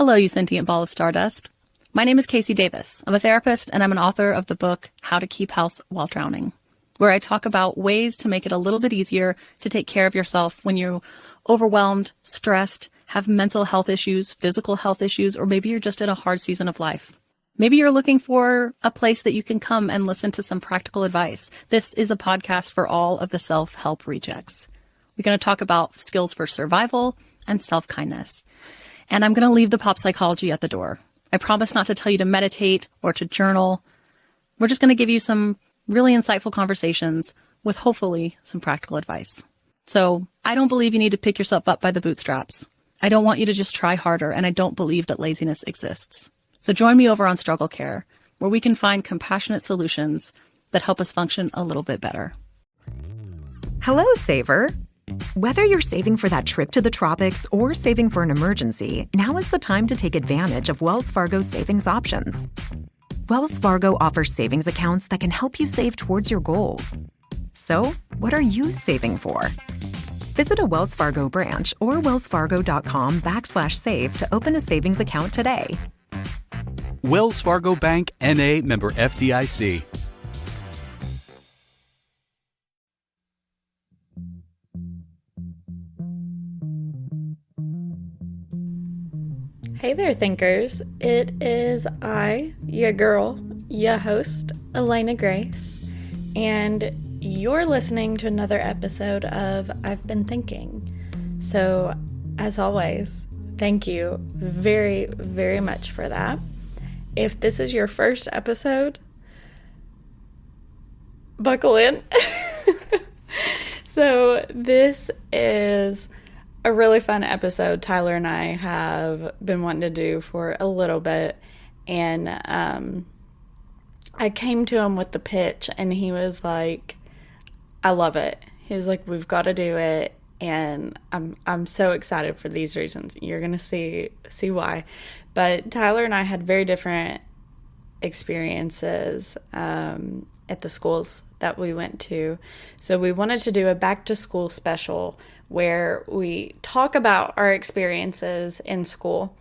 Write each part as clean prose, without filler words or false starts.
Hello, you sentient ball of stardust. My name is Casey Davis. I'm a therapist and I'm an author of the book How to Keep House While Drowning, where I talk about ways to make it a little bit easier to take care of yourself when you're overwhelmed, stressed, have mental health issues, physical health issues, or maybe you're just in a hard season of life. Maybe you're looking for a place that you can come and listen to some practical advice. This is a podcast for all of the self-help rejects. We're going to talk about skills for survival and self-kindness. And I'm going to leave the pop psychology at the door. I promise not to tell you to meditate or to journal. We're just going to give you some really insightful conversations with hopefully some practical advice. So I don't believe you need to pick yourself up by the bootstraps. I don't want you to just try harder, and I don't believe that laziness exists. So join me over on Struggle Care, where we can find compassionate solutions that help us function a little bit better. Hello, Saver. Whether you're saving for that trip to the tropics or saving for an emergency, now is the time to take advantage of Wells Fargo's savings options. Wells Fargo offers savings accounts that can help you save towards your goals. So, what are you saving for? Visit a Wells Fargo branch or wellsfargo.com/save to open a savings account today. Wells Fargo Bank, N.A., member FDIC. Hey there, thinkers. It is I, your girl, your host, Alanna Grace, and you're listening to another episode of I've Been Thinking. So, as always, thank you very, very much for that. If this is your first episode, buckle in. So, this is a really fun episode Tyler and I have been wanting to do for a little bit, and I came to him with the pitch and he was like, I love it. He was like, we've got to do it, and I'm so excited for these reasons. You're gonna see why. But Tyler and I had very different experiences at the schools that we went to, so we wanted to do a back to school special where we talk about our experiences in school.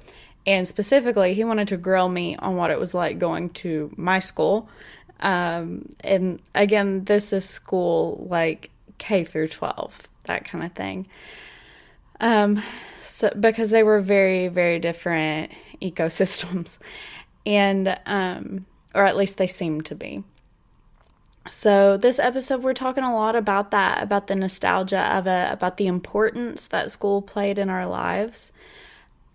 And specifically, he wanted to grill me on what it was like going to my school. And again, this is school like K through 12, that kind of thing. So because they were very, very different ecosystems, and or at least they seemed to be. So this episode, we're talking a lot about that, about the nostalgia of it, about the importance that school played in our lives.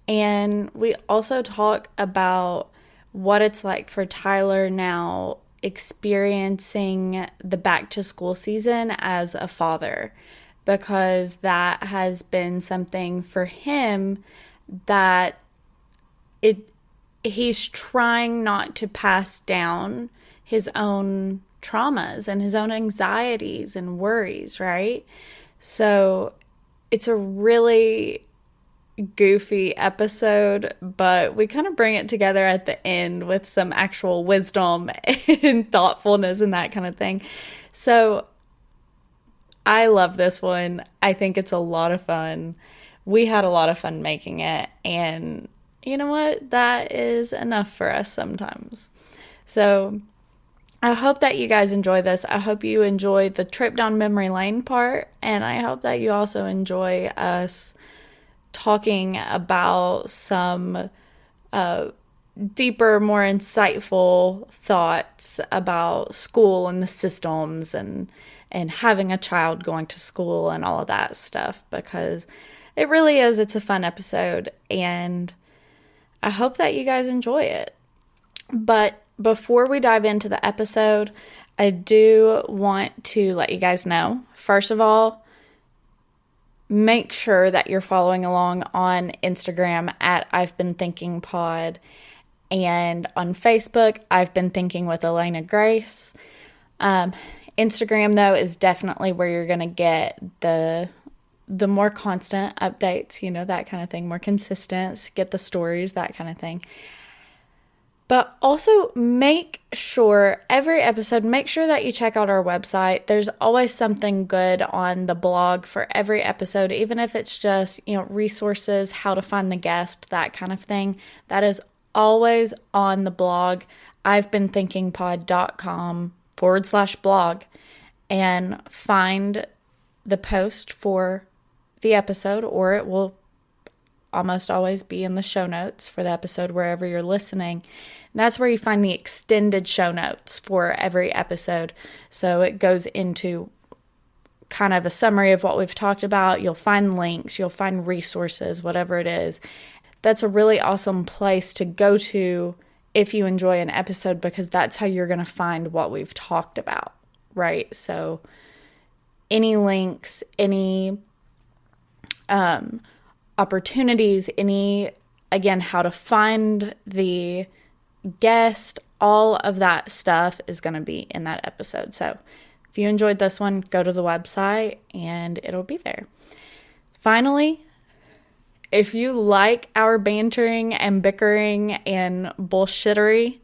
And we also talk about what it's like for Tyler now experiencing the back to school season as a father, because that has been something for him that he's trying not to pass down his own traumas and his own anxieties and worries, right? So it's a really goofy episode, but we kind of bring it together at the end with some actual wisdom and thoughtfulness and that kind of thing. So I love this one. I think it's a lot of fun. We had a lot of fun making it, and you know what? That is enough for us sometimes. So I hope that you guys enjoy this. I hope you enjoy the trip down memory lane part, and I hope that you also enjoy us talking about some deeper, more insightful thoughts about school and the systems and having a child going to school and all of that stuff, because it really is. It's a fun episode, and I hope that you guys enjoy it. But before we dive into the episode, I do want to let you guys know, first of all, make sure that you're following along on Instagram at I've Been Thinking Pod, and on Facebook, I've Been Thinking with Alanna Grace. Instagram, though, is definitely where you're going to get the more constant updates, that kind of thing, more consistent, get the stories, that kind of thing. But also make sure every episode, make sure that you check out our website. There's always something good on the blog for every episode, even if it's just, resources, how to find the guest, that kind of thing. That is always on the blog. I've been thinkingpod.com/blog and find the post for the episode, or it will almost always be in the show notes for the episode wherever you're listening. And that's where you find the extended show notes for every episode. So it goes into kind of a summary of what we've talked about. You'll find links, you'll find resources, whatever it is. That's a really awesome place to go to if you enjoy an episode, because that's how you're going to find what we've talked about, right? So any links, any opportunities, again, how to find the guest, all of that stuff is going to be in that episode. So if you enjoyed this one, go to the website and it'll be there. Finally, if you like our bantering and bickering and bullshittery,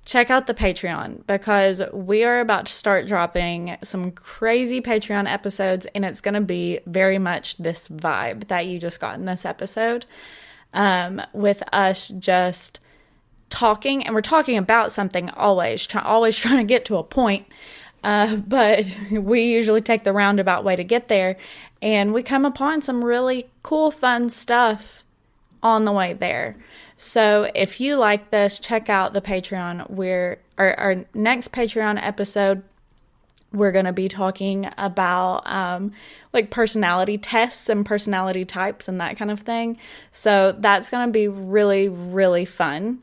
check out the Patreon, because we are about to start dropping some crazy Patreon episodes, and it's going to be very much this vibe that you just got in this episode, with us just talking, and we're talking about something always trying to get to a point, but we usually take the roundabout way to get there, and we come upon some really cool, fun stuff on the way there. So if you like this, check out the Patreon. Our next Patreon episode, we're going to be talking about like personality tests and personality types and that kind of thing. So that's going to be really, really fun.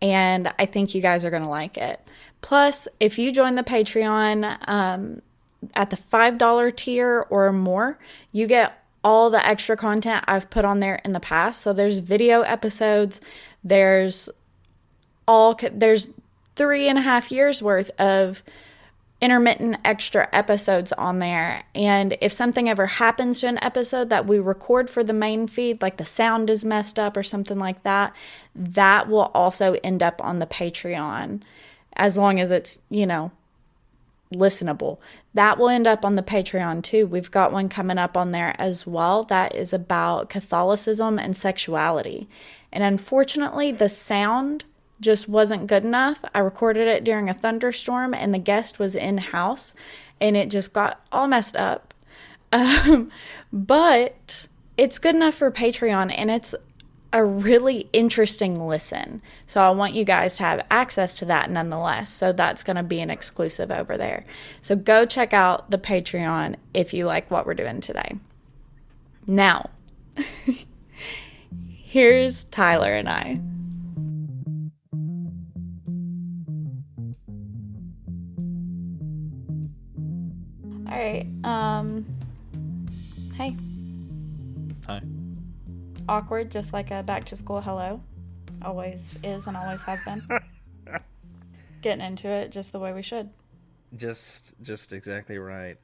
And I think you guys are going to like it. Plus, if you join the Patreon at the $5 tier or more, you get all the extra content I've put on there in the past. So there's video episodes, there's 3.5 years worth of intermittent extra episodes on there. And if something ever happens to an episode that we record for the main feed, like the sound is messed up or something like that, that will also end up on the Patreon, as long as it's, listenable. That will end up on the Patreon too. We've got one coming up on there as well that is about Catholicism and sexuality. And unfortunately, the sound just wasn't good enough. I recorded it during a thunderstorm and the guest was in-house and it just got all messed up. But it's good enough for Patreon, and it's a really interesting listen. So I want you guys to have access to that nonetheless. So that's going to be an exclusive over there. So go check out the Patreon if you like what we're doing today. Now, here's Tyler and I. All right. Hey. Hi. Awkward, just like a back to school hello. Always is and always has been. Getting into it just the way we should. Just exactly right.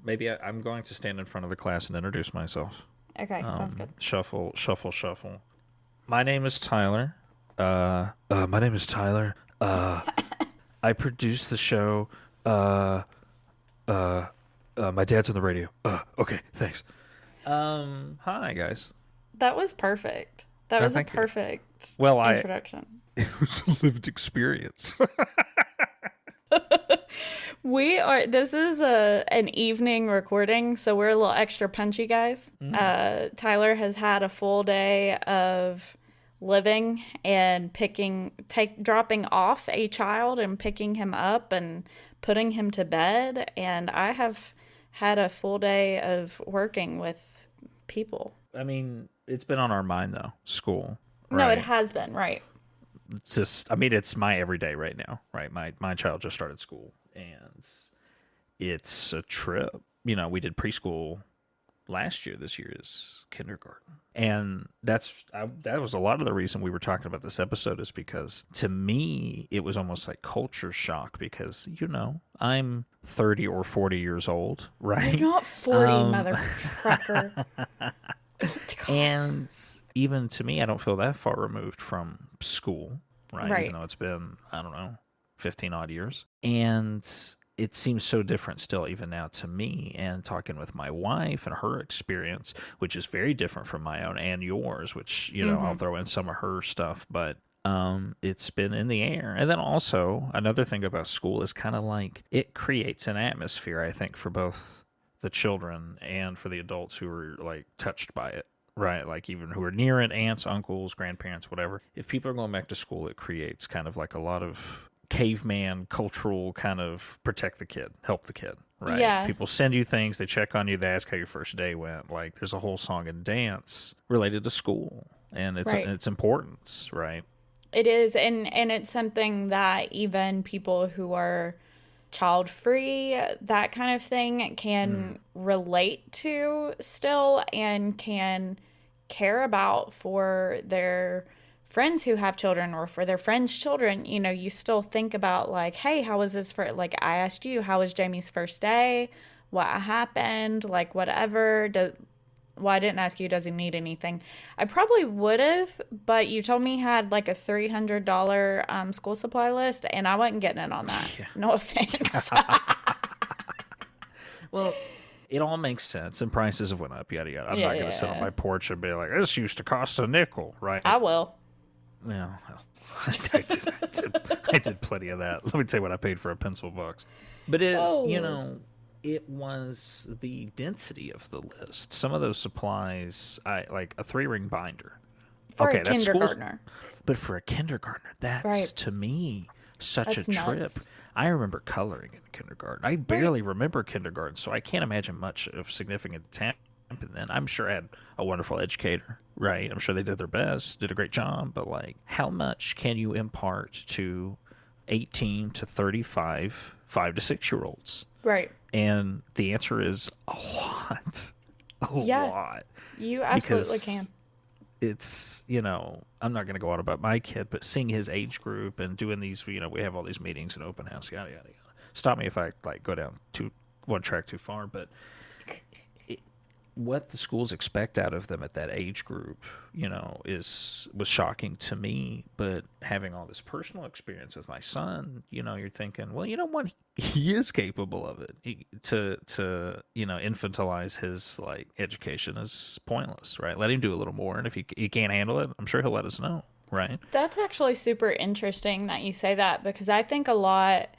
Maybe I'm going to stand in front of the class and introduce myself. Okay, sounds good. Shuffle. My name is Tyler. My produce the show. My dad's on the radio. Okay, thanks. Hi guys. That was perfect. That was a thank you. perfect Well, introduction. It was a lived experience. This is an evening recording, so we're a little extra punchy, guys. Tyler has had a full day of living and dropping off a child and picking him up and putting him to bed, and I have had a full day of working with people. I mean, it's been on our mind though. School. No, right? it has been, right. It's just, it's my everyday right now, right? My child just started school, and it's a trip. We did preschool last year. This year is kindergarten, and that was a lot of the reason we were talking about this episode, is because to me it was almost like culture shock, because I'm 30 or 40 years old, right? You're not 40, motherfucker. And even to me, I don't feel that far removed from school. right? Right. Even though it's been, I don't know, 15 odd years. And it seems so different still, even now to me. And talking with my wife and her experience, which is very different from my own and yours, which, you know, I'll throw in some of her stuff, but it's been in the air. And then also, another thing about school is kind of like it creates an atmosphere, I think, for both the children and for the adults who are like touched by it. Right, like even who are near it, aunts, uncles, grandparents, whatever. If people are going back to school, it creates kind of like a lot of caveman cultural kind of protect the kid, help the kid, right? Yeah. People send you things, they check on you, they ask how your first day went. Like there's a whole song and dance related to school and its importance, right? It is, and it's something that even people who are child free, that kind of thing, can relate to still and can care about for their friends who have children or for their friends' children. You know, you still think about like, hey, how was this for, like I asked you, how was Jamie's first day? What happened? Like whatever. Well, I didn't ask you, does he need anything? I probably would have, but you told me he had like a $300 school supply list, and I wasn't getting in on that. Yeah. No offense. Well, it all makes sense, and prices have went up, yada, yada. I'm not going to sit on my porch and be like, this used to cost a nickel, right? I will. Yeah, well, I did plenty of that. Let me tell you what I paid for a pencil box. But you know, it was the density of the list. Some of those supplies, like a 3-ring binder. For a kindergartner. But for a kindergartner, that's to me such a trip. Nuts. I remember coloring in kindergarten. I barely remember kindergarten, so I can't imagine much of significant time. And then I'm sure I had a wonderful educator, right? I'm sure they did their best, did a great job, but like, how much can you impart to 18 to 35, 5 to 6 year olds? Right. And the answer is a lot. A lot. You absolutely Because can. It's, you know, I'm not going to go on about my kid, but seeing his age group and doing these, you know, we have all these meetings and open house, yada, yada, yada. Stop me if I like go down one track too far, but what the schools expect out of them at that age group, you know, was shocking to me. But having all this personal experience with my son, you know, you're thinking, well, you know what, he is capable of it. To you know, infantilize his like education is pointless, right? Let him do a little more, and if he can't handle it, I'm sure he'll let us know, right? That's actually super interesting that you say that, because I think a lot.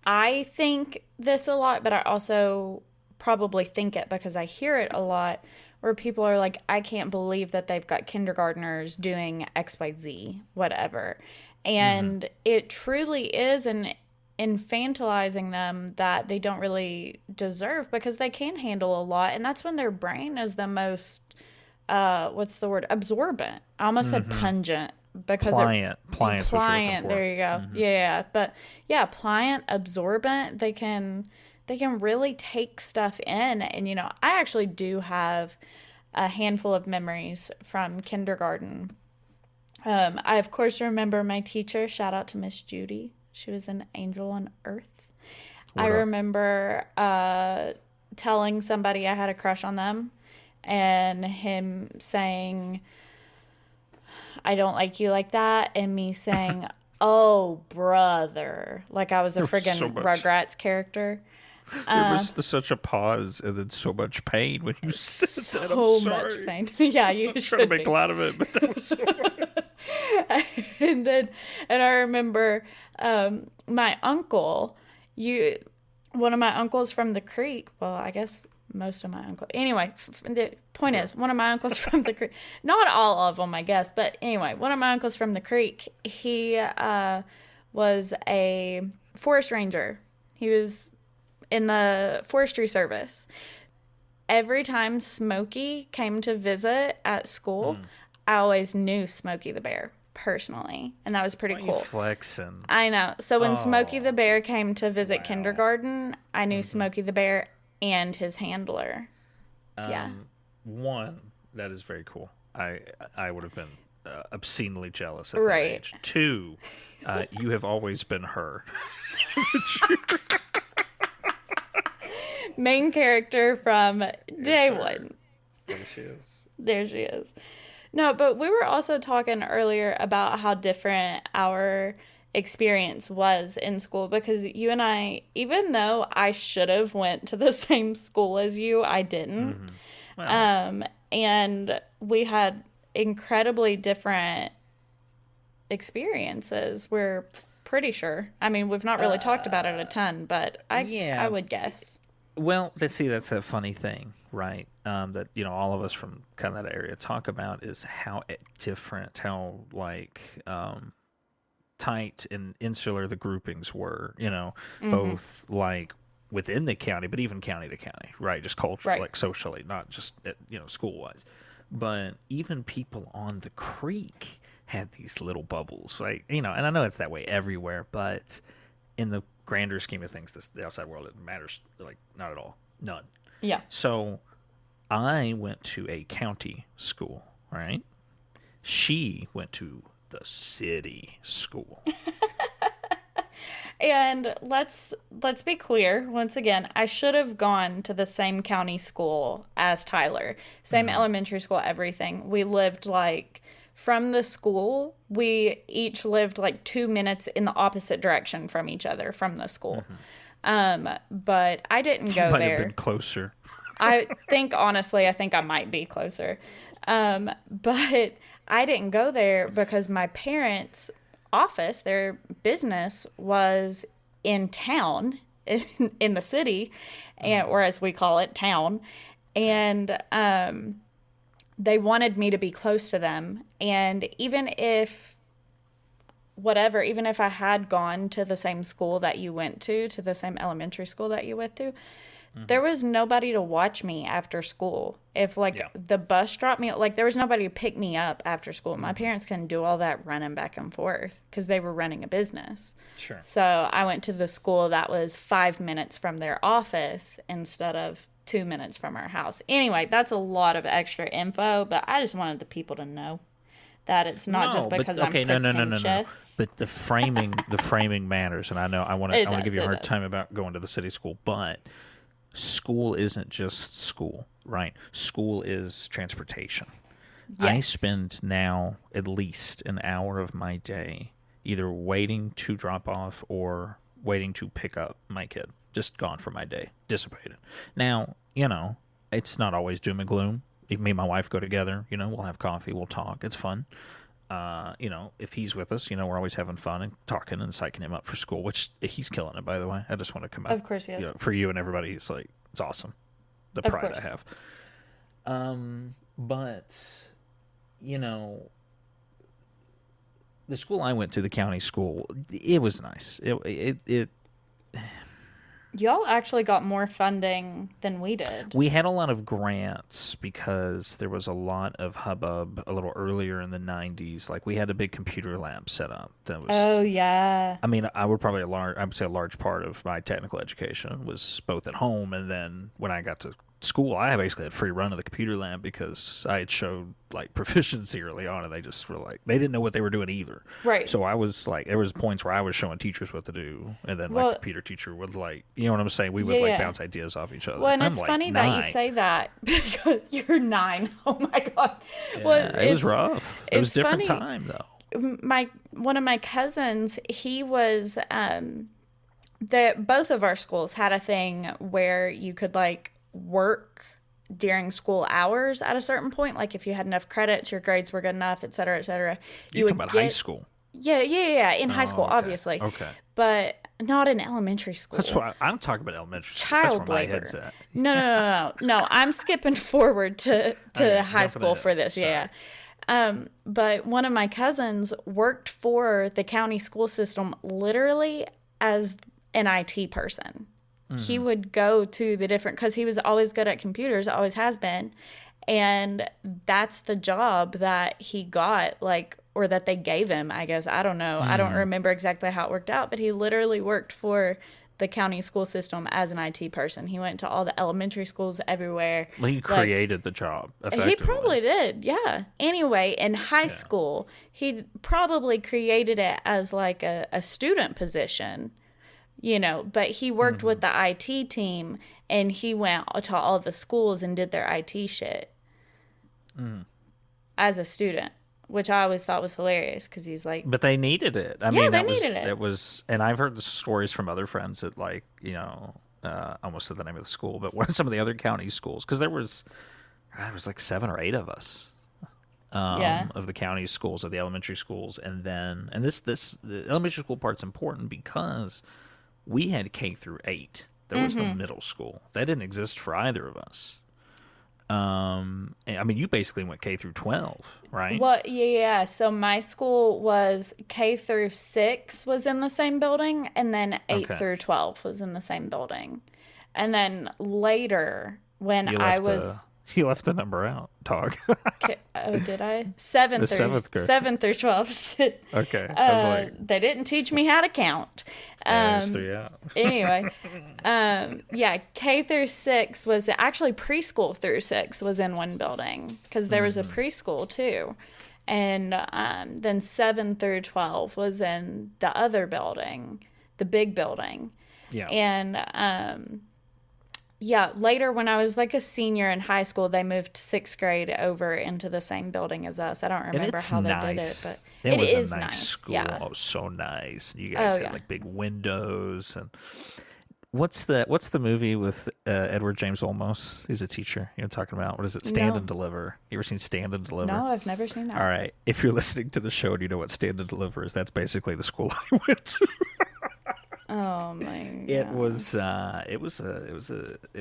I think this a lot, but I also probably think it because I hear it a lot, where people are like, I can't believe that they've got kindergartners doing XYZ, whatever. And it truly is an infantilizing them that they don't really deserve, because they can handle a lot. And that's when their brain is the most, what's the word? Absorbent. I almost said pungent. Because pliant, there you go. Yeah, but yeah, pliant, absorbent. They can really take stuff in. And you know, I actually do have a handful of memories from kindergarten. I of course remember my teacher. Shout out to Miss Judy. She was an angel on earth. I remember telling somebody I had a crush on them, and him saying, I don't like you like that, and me saying, oh, brother, like I was a friggin' Rugrats character. There was such a pause and then so much pain when you said that. I'm sorry. So much pain. Yeah, you I'm trying to make a lot of it, but that was so funny. and I remember my uncle, one of my uncles from the creek, well, I guess most of my uncles. Anyway, the point is, one of my uncles from the creek, not all of them, I guess, but anyway, one of my uncles from the creek, he was a forest ranger. He was in the forestry service. Every time Smokey came to visit at school, I always knew Smokey the Bear personally, and that was pretty cool. Flexing. I know. So when Smokey the Bear came to visit kindergarten, I knew Smokey the Bear and his handler. One, that is very cool. I would have been obscenely jealous at that Right. age. Two, you have always been her. Main character from day one. There she is. There she is. No, but we were also talking earlier about how different our experience was in school, because you and I, even though I should have went to the same school as you, I didn't. Well, And we had incredibly different experiences. We're pretty sure. I mean, we've not really talked about it a ton, but I would guess. well, let's see. That's that funny thing, right? That all of us from kind of that area talk about is how different, how like tight and insular the groupings were. Both like within the county, but even county to county, right? Just culturally, Right. like socially, not just school wise. But even people on the creek had these little bubbles, right? And I know it's that way everywhere, but in the grander scheme of things, the outside world, it matters like not at all, none. Yeah. So I went to a county school, right? She went to the city school. And let's be clear once again. I should have gone to the same county school as Tyler, same elementary school, everything. We lived like from the school. We each lived like 2 minutes in the opposite direction from each other from the school. But I didn't go Might there. have been closer. I think honestly, I think I might be closer. But I didn't go there because my parents' office, their business, was in town, in the city, or as we call it, town. And they wanted me to be close to them. And even if I had gone to the same school that you went to the same elementary school that you went to, there was nobody to watch me after school. If the bus dropped me, there was nobody to pick me up after school. My parents couldn't do all that running back and forth because they were running a business. Sure. So I went to the school that was 5 minutes from their office instead of 2 minutes from our house. Anyway, that's a lot of extra info, but I just wanted the people to know that it's not just because I'm pretentious. But the framing matters, and I want to give you a hard does. time about going to the city school, but school isn't just school, right? School is transportation. I Yes. spend now at least an hour of my day either waiting to drop off or waiting to pick up my kid. Just gone for my day, dissipated. Now, it's not always doom and gloom. Me and my wife go together, we'll have coffee, we'll talk. It's fun. If he's with us, we're always having fun and talking and psyching him up for school, which he's killing it, by the way. I just want to come out. Of course he is. For you and everybody, it's awesome. The Of pride I course. have. But, the school I went to, the county school, it was nice. It Y'all actually got more funding than we did. We had a lot of grants because there was a lot of hubbub a little earlier in the 90s. Like, we had a big computer lab set up. That was, Oh, yeah. I mean, I would say a large part of my technical education was both at home, and then when I got to school, I basically had free run of the computer lab because I had showed proficiency early on, and they just were they didn't know what they were doing either. Right. So I was there was points where I was showing teachers what to do, and then the computer teacher would you know what I'm saying? We would Yeah. bounce ideas off each other. Well, and I'm it's funny that 9. you say that because you're 9. Oh my God. Yeah, it was rough. It was a different funny. time, though. One of my cousins, he was both of our schools had a thing where you could work during school hours at a certain point. Like if you had enough credits, your grades were good enough, et cetera, et cetera. You're talking about high school. Yeah. In high school, okay. obviously. Okay. But not in elementary school. That's why I'm talking about elementary school. Child That's where my labor. head's at. No. I'm skipping forward to Okay, high jumping school ahead. for this. Sorry. Yeah. But one of my cousins worked for the county school system literally as an IT person. He would go to the different, because he was always good at computers, always has been. And that's the job that he got, or that they gave him, I guess. I don't know. I don't remember exactly how it worked out, but he literally worked for the county school system as an IT person. He went to all the elementary schools everywhere. Well, he created the job, effectively. He probably did, yeah. Anyway, in high school, he probably created it as a student position, but he worked with the IT team, and he went to all the schools and did their IT shit. as a student, which I always thought was hilarious because he's like, But they needed it. I Yeah, mean, they that was needed it. that was, and I've heard the stories from other friends that, like, I almost said the name of the school, but what are some of the other county schools? Because there was like 7 or 8 of us. yeah, Of the county schools, of the elementary schools, and the elementary school part's important because we had K through 8. There was no middle school. That didn't exist for either of us. I mean, you basically went K through 12, right? well, yeah. So my school was K through 6 was in the same building, and then 8 Okay. through 12 was in the same building, and then later when You I left was. you left the number out, dog. Oh, did I? 7 The through 7th grade. 7 through 12. Shit. Okay, I was like, They didn't teach me how to count. there's 3 out. Anyway, yeah, K through 6 was actually preschool through 6 was in one building because there was a preschool too. And then 7 through 12 was in the other building, the big building. Yeah. And yeah, later when I was like a senior in high school, they moved 6th grade over into the same building as us. I don't And remember it's how nice. they did it, but It was is a nice school. Yeah. Oh, so nice. You guys Oh, had yeah. like big windows. And what's the movie with Edward James Olmos? He's a teacher. You're talking about, what is it? Stand No. and Deliver. You ever seen Stand and Deliver? No, I've never seen that. All right. If you're listening to the show and you know what Stand and Deliver is, that's basically the school I went to. Oh my God. It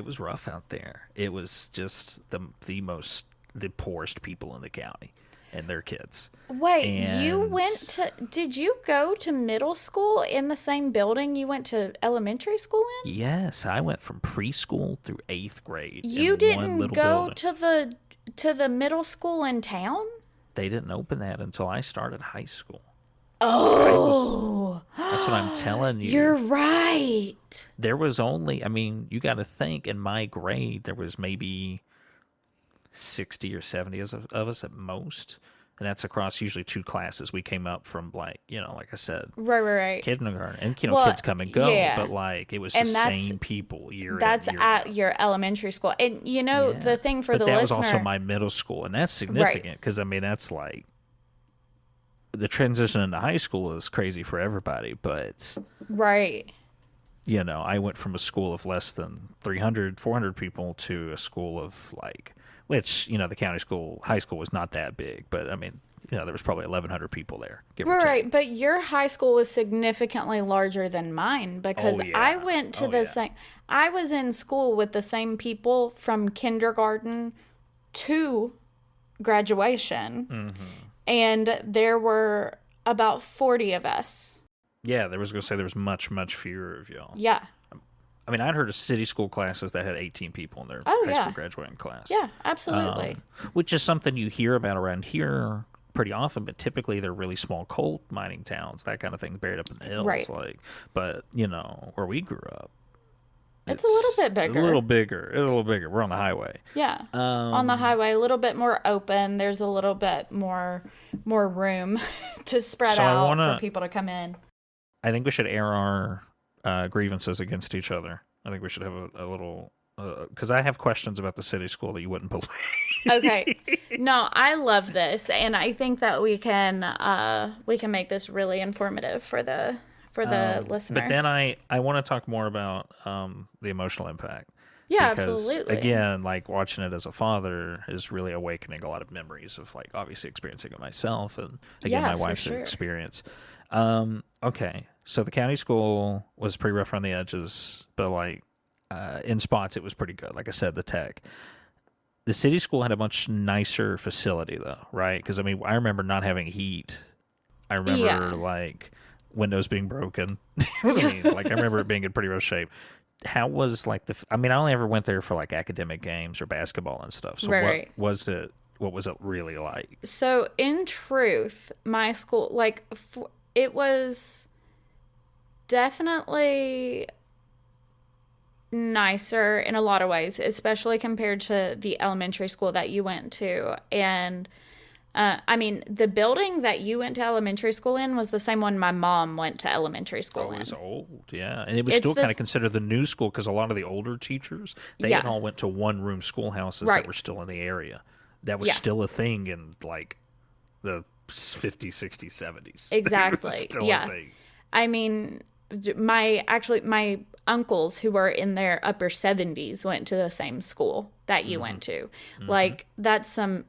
was rough out there. It was just the poorest people in the county and their kids. Wait, And- did you go to middle school in the same building you went to elementary school in? Yes, I went from preschool through 8th grade. You in one didn't little go building. to the middle school in town? They didn't open that until I started high school. Oh, That's what I'm telling you. you're right. There was only, I mean, you got to think, in my grade, there was maybe 60 or 70 of us at most. And that's across usually 2 classes. We came up from, like, like I said, Right. kindergarten. And, Well, kids come and go. yeah. But, like, it was And just that's- same people year That's in, year at out. your elementary school. And the thing for But the that listener. was also my middle school. And that's significant because, I mean, that's like, the transition into high school is crazy for everybody. But, Right. I went from a school of less than 300, 400 people to a school of, like, which, the county school, high school was not that big. But, I mean, there was probably 1,100 people there, give or take. Right, but your high school was significantly larger than mine because Oh, yeah. I went to Oh, the yeah. same. I was in school with the same people from kindergarten to graduation, Mm-hmm. and there were about 40 of us. Yeah, there was going to say there was much, much fewer of y'all. Yeah, I mean, I'd heard of city school classes that had 18 people in their Oh, high yeah. school graduating class. yeah, absolutely. Which is something you hear about around here pretty often, but typically they're really small coal mining towns, that kind of thing, buried up in the hills. Right. But, where we grew up, It's a little bit bigger. A little bigger. It's a little bigger. We're on the highway. Yeah, on the highway, a little bit more open. There's a little bit more room to spread So I out wanna- for people to come in. I think we should air our grievances against each other. I think we should have a little... Because I have questions about the city school that you wouldn't believe. Okay. No, I love this, and I think that we can make this really informative for the listener. But then I want to talk more about the emotional impact. Yeah, Because, absolutely. again, like, watching it as a father is really awakening a lot of memories of, like, obviously experiencing it myself and, again, Yeah, my for wife's sure. experience. Okay, so the county school was pretty rough around the edges, but, like, in spots it was pretty good. Like I said, the tech. The city school had a much nicer facility, though, right? Because, I mean, I remember not having heat. I remember, Yeah. like, windows being broken. You know what I mean? Like, I remember it being in pretty rough shape. How was, like, I mean, I only ever went there for, like, academic games or basketball and stuff. So Right. what was it really like? So, in truth, my school, like, it was definitely nicer in a lot of ways, especially compared to the elementary school that you went to. And I mean, the building that you went to elementary school in was the same one my mom went to elementary school It in. was old, yeah. And it was It's still kind this- of considered the new school because a lot of the older teachers, they Yeah. had all went to one-room schoolhouses Right. that were still in the area. that was Yeah. still a thing in like the 50s, 60s, 70s. Exactly. It was still Yeah. a thing. I mean, my uncles who were in their upper 70s went to the same school that you went to. Like that's some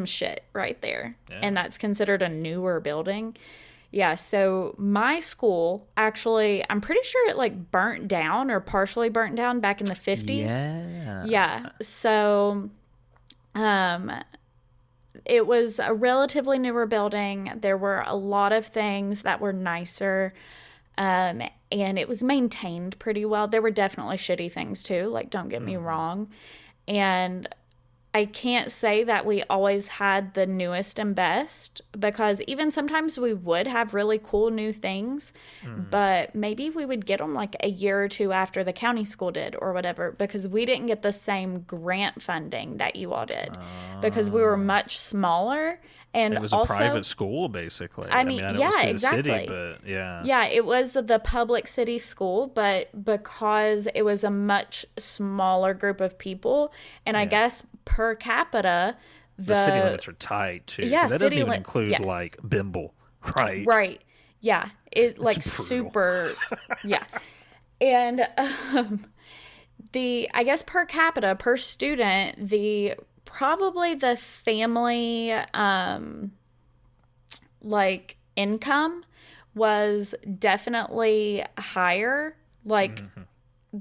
shit right there. And that's considered a newer building. Yeah, so my school actually, I'm pretty sure it like burnt down or partially burnt down back in the 50s. Yeah. Yeah. So it was a relatively newer building. There were a lot of things that were nicer. And it was maintained pretty well. There were definitely shitty things too, like don't get me wrong. And I can't say that we always had the newest and best, because even sometimes we would have really cool new things, but maybe we would get them like a year or two after the county school did or whatever, because we didn't get the same grant funding that you all did because we were much smaller. And It was also, a private school, basically. I mean, I know yeah, it was through exactly. the city, but yeah. Yeah, it was the public city school, but because it was a much smaller group of people, and I guess per capita, The city limits are tight, too. 'Cause Yeah, that doesn't city even li- include, yes. like, Bimble, right? Right. Yeah. It like brutal. super. Yeah. And I guess per capita, per student, probably the family like income was definitely higher. Like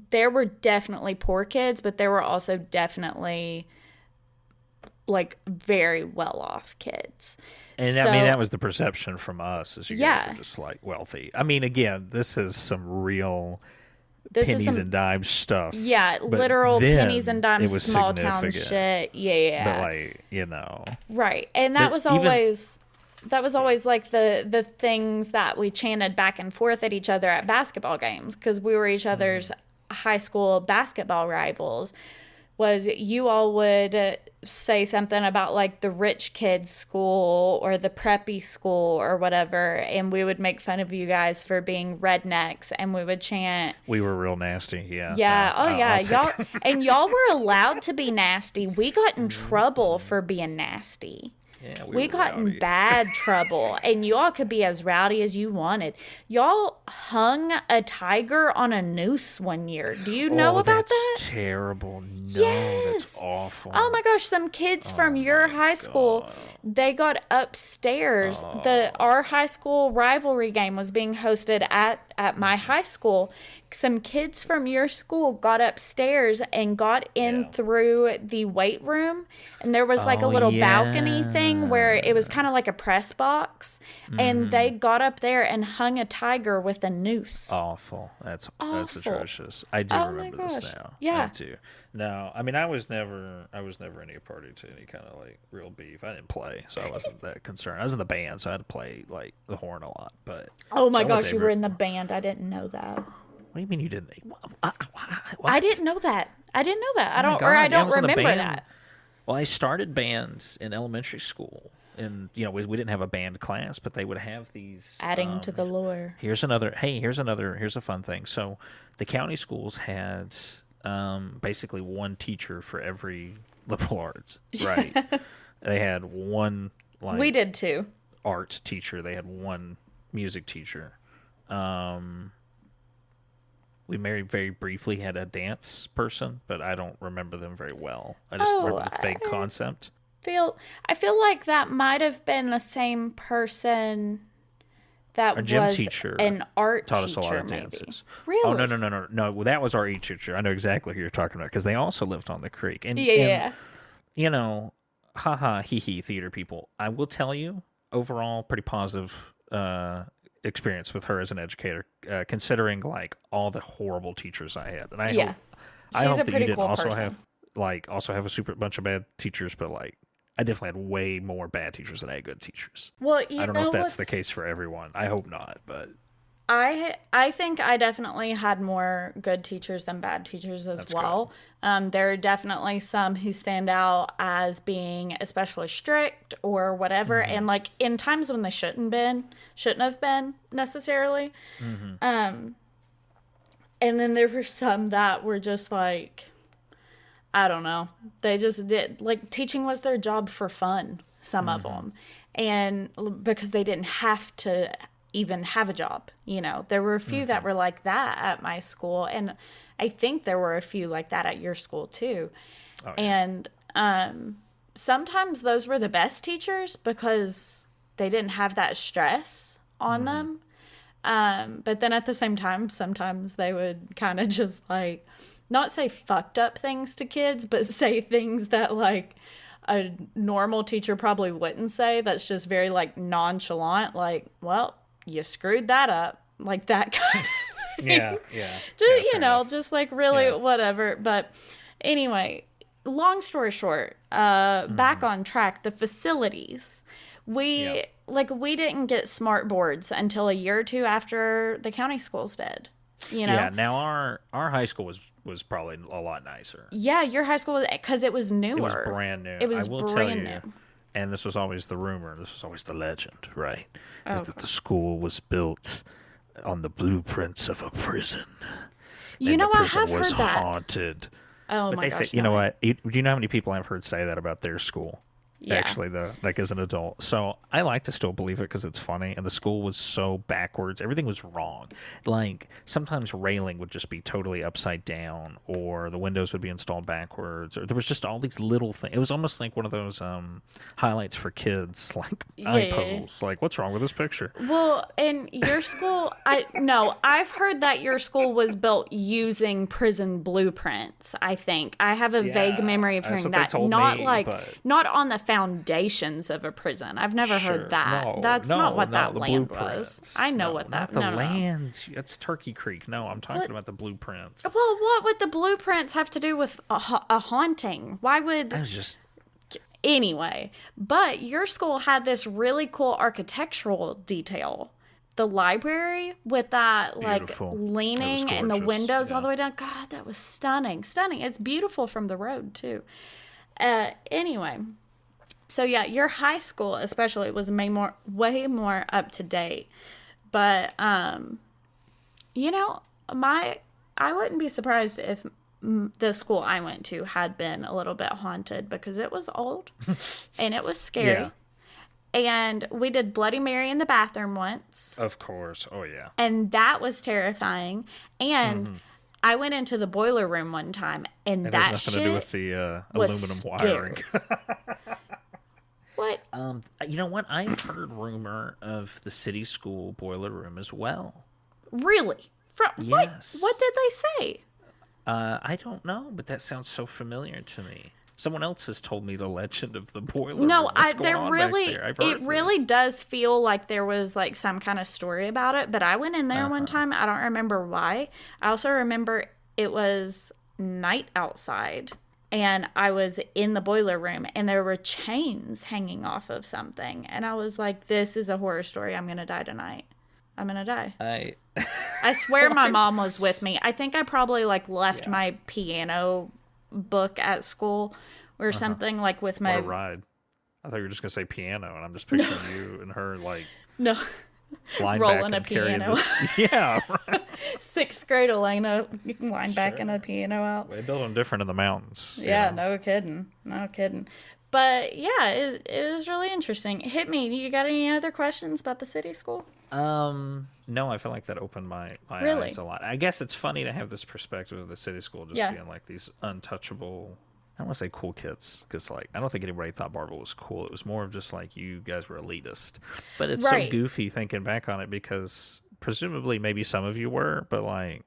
there were definitely poor kids, but there were also definitely like very well off kids. And I mean, that was the perception from us, as you guys Yeah. were just like wealthy. I mean, again, this is some real this is pennies some, and dimes stuff. yeah, but literal then pennies and dimes, it was small town significant. shit. Yeah. But like, you know, Right. And that But was even- always like the things that we chanted back and forth at each other at basketball games, because we were each other's high school basketball rivals. Was you all would say something about like the rich kids school or the preppy school or whatever, and we would make fun of you guys for being rednecks, and we would chant, we were real nasty. Yeah. yeah, No, oh yeah, I'll take y'all, it. and y'all were allowed to be nasty. We got in trouble for being nasty. Yeah, We were got in rowdy. bad trouble, and y'all could be as rowdy as you wanted. Y'all hung a tiger on a noose one year. Do you know about that's that? terrible. No, Yes. that's awful. Oh my gosh, some kids from your high school, they got upstairs. Our high school rivalry game was being hosted at my high school. Some kids from your school got upstairs and got in through the weight room, and there was like a little balcony thing where it was kind of like a press box, and they got up there and hung a tiger with a noose. Awful. That's Awful. atrocious. I do Oh my remember this gosh. now. Yeah. I do. No, I mean, I was never any party to any kind of like real beef. I didn't play, so I wasn't that concerned. I was in the band, so I had to play like the horn a lot. But Oh my so gosh, you whatever. were in the band. I didn't know that. What do you mean you didn't? What? I didn't know that. I didn't know that. I Oh my don't, God, or I yeah, don't was in a remember band. that. Well, I started bands in elementary school, and you know we didn't have a band class, but they would have these. Adding to the lore. Here's a fun thing. So the county schools had basically one teacher for every liberal arts, right? They had one like We did too. art teacher. They had one music teacher. We very briefly had a dance person, but I don't remember them very well. I just remember the vague concept. I feel like that might have been the same person that Our gym was teacher an art taught teacher, us a lot of maybe. dances. Really? Oh no! Well, that was our art teacher. I know exactly who you're talking about because they also lived on the creek. And Yeah. and, you know, haha, hee hee, theater people. I will tell you, overall, pretty positive experience with her as an educator, considering like all the horrible teachers I had. And I Yeah. hope, She's I a hope that you pretty didn't cool also person. have a super bunch of bad teachers, but like I definitely had way more bad teachers than I had good teachers. Well, I don't know if that's the case for everyone. I hope not, but I think I definitely had more good teachers than bad teachers as well. There are definitely some who stand out as being especially strict or whatever, and like in times when they shouldn't have been necessarily. And then there were some that were just like, I don't know. They just did, like, teaching was their job for fun, some of them. And because they didn't have to even have a job, you know. There were a few that were like that at my school, and I think there were a few like that at your school too. Oh, yeah. And sometimes those were the best teachers because they didn't have that stress on them. But then at the same time, sometimes they would kind of just like, not say fucked up things to kids, but say things that like a normal teacher probably wouldn't say. That's just very like nonchalant, like, well, you screwed that up, like that kind of thing. Yeah. Just, you know, just like really whatever. But anyway, long story short, back on track, the facilities. We didn't get smart boards until a year or two after the county schools did. You know? Yeah, now our high school was probably a lot nicer. Yeah, your high school, because it was newer. It was brand new. It was I will brand tell you, new. And this was always the rumor, this was always the legend, right? Is that the school was built on the blueprints of a prison. You and know, the prison I have was heard that. haunted. Oh, but my they gosh. say, you know what? Do you know how many people I've heard say that about their school? Yeah. Actually, like as an adult. So I like to still believe it because it's funny. And the school was so backwards. Everything was wrong. Like sometimes railing would just be totally upside down, or the windows would be installed backwards, or there was just all these little things. It was almost like one of those highlights for kids, like eye puzzles. Like, what's wrong with this picture? Well, in your school, I've heard that your school was built using prison blueprints. I think I have a vague memory of hearing that. Not on the foundations of a prison. I've never heard that. No, That's not what that the land blueprints. was. I know what that. Not the lands. It's Turkey Creek. No, I'm talking about the blueprints. Well, what would the blueprints have to do with a haunting? Why would? I was just. Anyway, but your school had this really cool architectural detail. The library with that Beautiful. like leaning and the windows all the way down. God, that was stunning. Stunning. It's beautiful from the road too. Anyway. So yeah, your high school especially was way more up to date. But you know, I wouldn't be surprised if the school I went to had been a little bit haunted because it was old and it was scary. Yeah. And we did Bloody Mary in the bathroom once. Of course. Oh yeah. And that was terrifying. And I went into the boiler room one time and that has nothing shit to do with the aluminum wiring. What? You know what? I've heard rumor of the city school boiler room as well. Really? Yes. What did they say? I don't know, but that sounds so familiar to me. Someone else has told me the legend of the boiler room. No, What's going on back there? I've heard it really this. does feel like there was like some kind of story about it. But I went in there one time. I don't remember why. I also remember it was night outside. And I was in the boiler room and there were chains hanging off of something. And I was like, this is a horror story. I'm going to die tonight. I'm going to die. I swear my mom was with me. I think I probably like left my piano book at school or something like with my... What a ride. I thought you were just going to say piano and I'm just picturing you and her like... No. Rolling a piano. Yeah, right. 6th grade Alanna line backing a piano out. They build them different in the mountains. Yeah, you know? no kidding. But yeah, it was really interesting. Hit me. You got any other questions about the city school? No, I feel like that opened my Really? eyes a lot. I guess it's funny to have this perspective of the city school just being like these untouchable... I don't want to say cool kids, because like I don't think anybody thought Barville was cool. It was more of just like you guys were elitist. But it's so goofy thinking back on it because presumably maybe some of you were, but like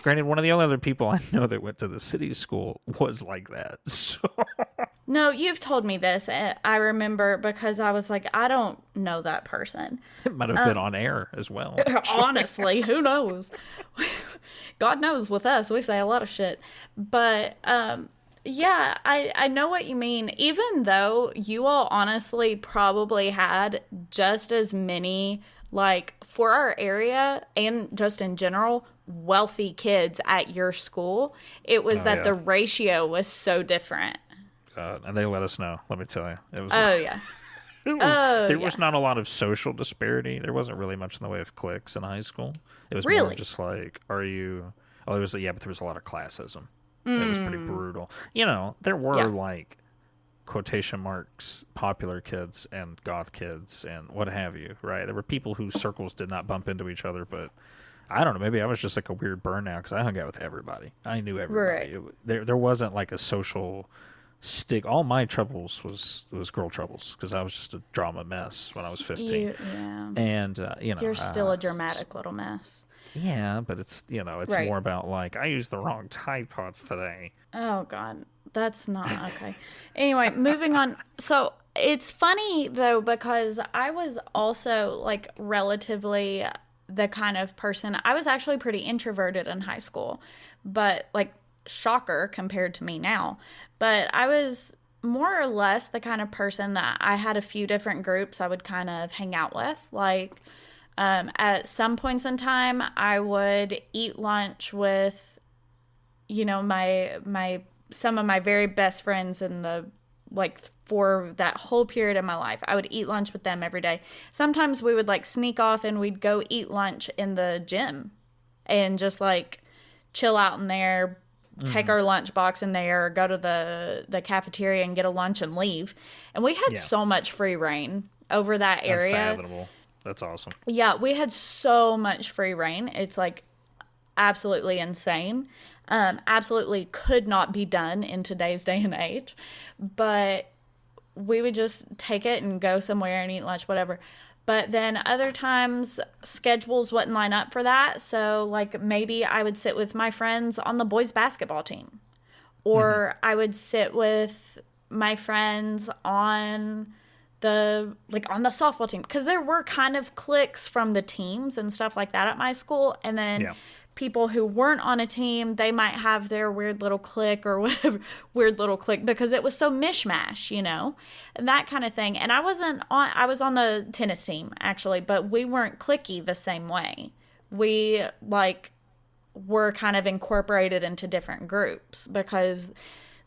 granted, one of the only other people I know that went to the city school was like that. So No, you've told me this. I remember because I was like, I don't know that person. it might have been on air as well. Honestly, who knows? God knows with us, we say a lot of shit. But yeah, I know what you mean. Even though you all honestly probably had just as many, like, for our area and just in general, wealthy kids at your school, it was the ratio was so different. And they let us know, let me tell you. It was, yeah. there was not a lot of social disparity. There wasn't really much in the way of cliques in high school. It was more just like, are you... Oh, but there was a lot of classism. It was pretty brutal. There were like quotation marks popular kids and goth kids and what have you, right? There were people whose circles did not bump into each other, but I don't know, maybe I was just like a weird burnout because I hung out with everybody. I knew everybody. Right. There wasn't like a social stick. All my troubles was girl troubles because I was just a drama mess when I was 15. And You're still a dramatic little mess. Yeah, but it's Right. more about like I used the wrong Tide Pods today. Oh God, that's not okay. Anyway, moving on. So it's funny though because I was also like relatively the kind of person. I was actually pretty introverted in high school, but like shocker compared to me now. But I was more or less the kind of person that I had a few different groups I would kind of hang out with. Like at some points in time, I would eat lunch with, my some of my very best friends in the like for that whole period of my life. I would eat lunch with them every day. Sometimes we would like sneak off and we'd go eat lunch in the gym and just like chill out in there, take our lunch box in there, go to the cafeteria and get a lunch and leave. And we had so much free reign over that area. Unfathomable. That's awesome. Yeah, we had so much free reign. It's like absolutely insane. Absolutely could not be done in today's day and age. But we would just take it and go somewhere and eat lunch, whatever. But then other times schedules wouldn't line up for that. So like maybe I would sit with my friends on the boys basketball team. Or I would sit with my friends on the softball team, because there were kind of cliques from the teams and stuff like that at my school, and then people who weren't on a team, they might have their weird little clique or whatever, weird little clique, because it was so mishmash, and that kind of thing. And I was on the tennis team actually, but we weren't cliquey the same way. We were kind of incorporated into different groups because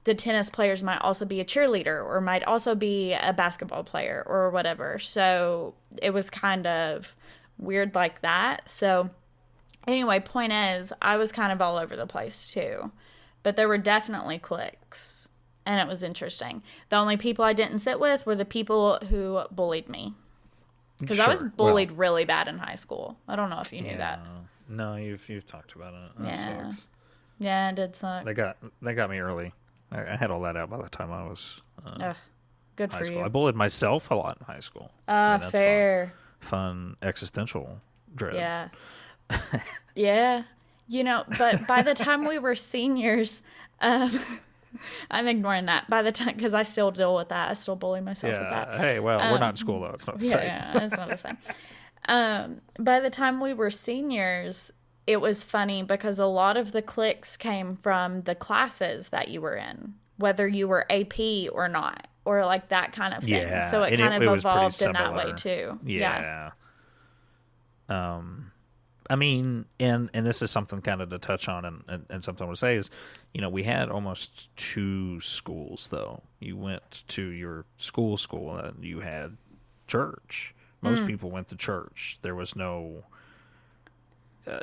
the tennis players might also be a cheerleader or might also be a basketball player or whatever. So it was kind of weird like that. So anyway, point is, I was kind of all over the place too. But there were definitely cliques. And it was interesting. The only people I didn't sit with were the people who bullied me. Because I was bullied really bad in high school. I don't know if you knew that. No, you've talked about it. That sucks. Yeah, it did suck. They got me early. I had all that out by the time I was good high for school. you. I bullied myself a lot in high school. That's Fair. Fun existential dread. Yeah. Yeah. But by the time we were seniors, I'm ignoring that. By the time, because I still deal with that. I still bully myself with that. Hey, well, we're not in school, though. It's not the same. Yeah, it's not the same. By the time we were seniors, it was funny because a lot of the cliques came from the classes that you were in, whether you were AP or not, or like that kind of thing. Yeah, so it kind of was pretty evolved in that similar. way too. Yeah. I mean, and this is something kind of to touch on and something I want to say is, we had almost two schools, though. You went to your school, and you had church. Most people went to church. There was no...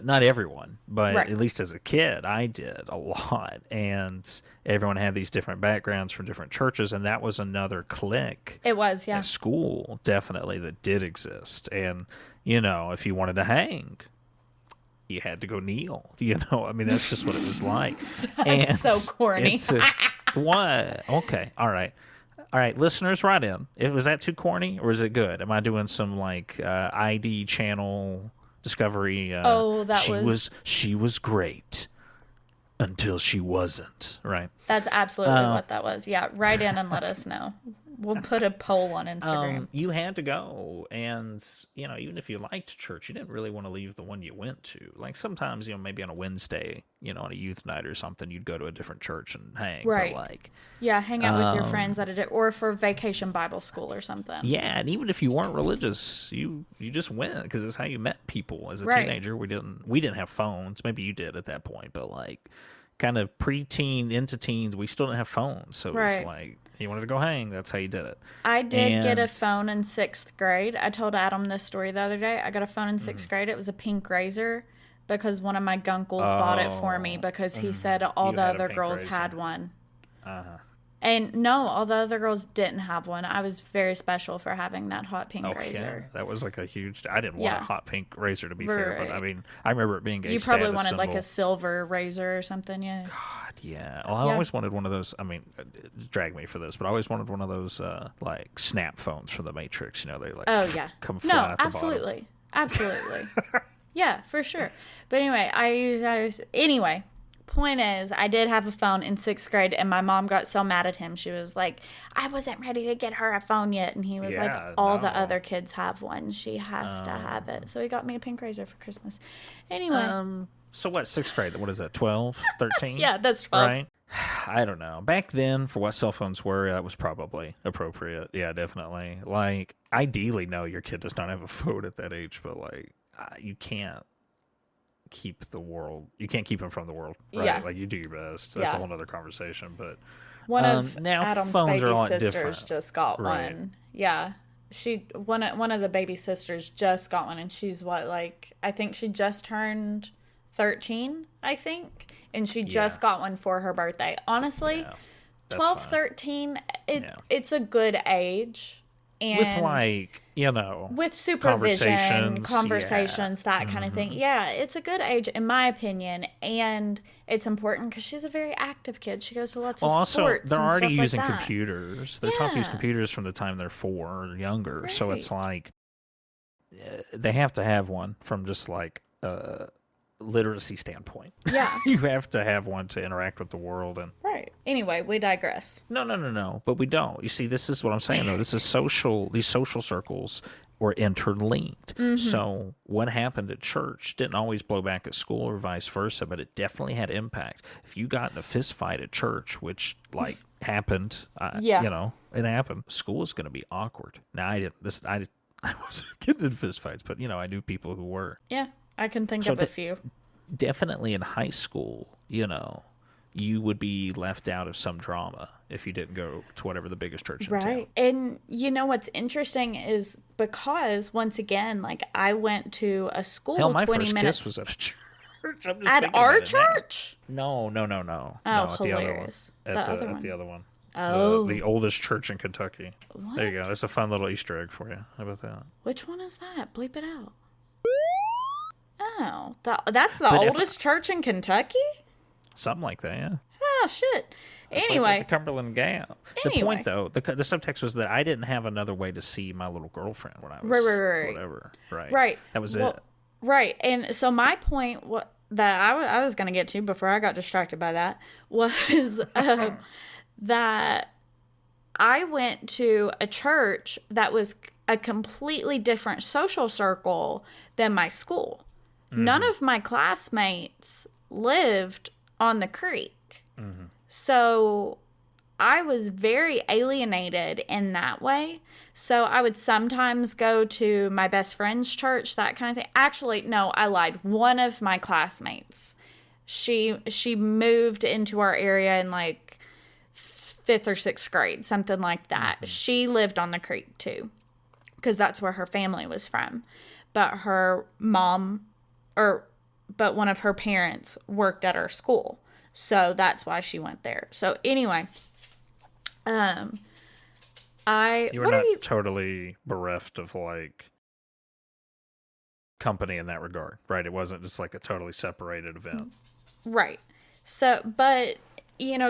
not everyone, but at least as a kid, I did a lot. And everyone had these different backgrounds from different churches, and that was another clique. It was, yeah. At school, definitely, that did exist. And, if you wanted to hang, you had to go kneel. I mean, that's just what it was like. That's so corny. What? Okay, all right. All right, listeners, write in. Was that too corny, or is it good? Am I doing some, ID channel... Discovery. She was great until she wasn't. Right. That's absolutely what that was. Yeah, write in and let us know. We'll put a poll on Instagram. You had to go, and even if you liked church, you didn't really want to leave the one you went to. Like sometimes, maybe on a Wednesday, on a youth night or something, you'd go to a different church and hang. Right. But yeah, hang out with your friends or for vacation Bible school or something. Yeah, and even if you weren't religious, you just went because it's how you met people as a teenager. We didn't have phones. Maybe you did at that point, but kind of preteen into teens, we still didn't have phones, so it was you wanted to go hang, that's how you did it. I did get a phone in 6th grade. I told Adam this story the other day. I got a phone in 6th grade. It was a pink Razor because one of my gunkles bought it for me because he said all You the had a other pink girls razor. had one. Uh-huh. And no, all the other girls didn't have one. I was very special for having that hot pink Oh, razor. yeah. That was like a huge... I didn't want a Yeah. hot pink razor, to be fair, but I Right. mean, I remember it being a You probably status wanted like symbol. a silver razor or something, yeah. God, yeah. Well, I Yeah. always wanted one of those. I mean, drag me for this, but I always wanted one of those like snap phones from the Matrix. You know, they like Oh yeah. come flying No, out the absolutely. Absolutely. Yeah, for sure. But anyway, anyway, point is, I did have a phone in 6th grade, and my mom got so mad at him. She was like, I wasn't ready to get her a phone yet. And he was Yeah, like, all the no. other kids have one. She has to have it. So he got me a pink razor for Christmas. Anyway. bottom. So what? 6th grade? What is that? 12, 13? Yeah, that's 12. Right. I don't know. Back then, for what cell phones were, that was probably appropriate. Yeah, definitely. Like, ideally, no, your kid does not have a phone at that age, but like, you can't keep the world. You can't keep him from the world, right? Yeah. Like, you do your best. That's a Yeah. whole other conversation. But One of now Adam's phones are a baby lot sisters different. just got Right. one. Yeah. One of the baby sisters just got one, and she's I think she just turned 13, I think, and she just got one for her birthday. Honestly, Yeah, that's 12, fine. 13, Yeah. it's a good age. And With like, with supervision, conversations, yeah. that kind of thing. Yeah, it's a good age in my opinion, and it's important because she's a very active kid. She goes to lots Well, of also, sports. they're and already stuff using like that. computers. They're taught to use Yeah. computers from the time they're 4 or younger. So it's Right. like they have to have one from just like a literacy standpoint. Yeah. You have to have one to interact with the world. And Right. Anyway, we digress. no. But we don't. You see, this is what I'm saying, though. This is social. These social circles were interlinked. Mm-hmm. So what happened at church didn't always blow back at school or vice versa, but it definitely had impact. If you got in a fist fight at church, which like happened, Yeah. it happened. School is going to be awkward. Now I wasn't getting in fist fights, but I knew people who were. Yeah, I can think So of a few. Definitely in high school, you would be left out of some drama if you didn't go to whatever the biggest church in town. Right. And what's interesting is because once again, like I went to a school Hell, my 20 first minutes kiss was at a church. I'm just at thinking our about it now. church. No. Oh, No, at the other one. hilarious. At The the, other at one. the other one. Oh. The oldest church in Kentucky. What? There you go. That's a fun little Easter egg for you. How about that? Which one is that? Bleep it out. Oh, that's the But if- oldest church in Kentucky? Something like that, yeah. Oh, shit. It's like Anyway, the Cumberland Gap. The Anyway. point, though, the subtext was that I didn't have another way to see my little girlfriend when I was Right. whatever. Right. right. That was Well, it. Right. And so my point that I was going to get to before I got distracted by that was that I went to a church that was a completely different social circle than my school. None of my classmates lived on the creek. So I was very alienated in that way. So I would sometimes go to my best friend's church, that kind of thing. Actually, no, I lied. One of my classmates, she moved into our area in like 5th or 6th grade, something like that. She lived on the creek too, because that's where her family was from. But her mom, but one of her parents worked at our school. So that's why she went there. So anyway, You were what not are you? totally bereft of like company in that regard, right? It wasn't just like a totally separated event. Right. So, but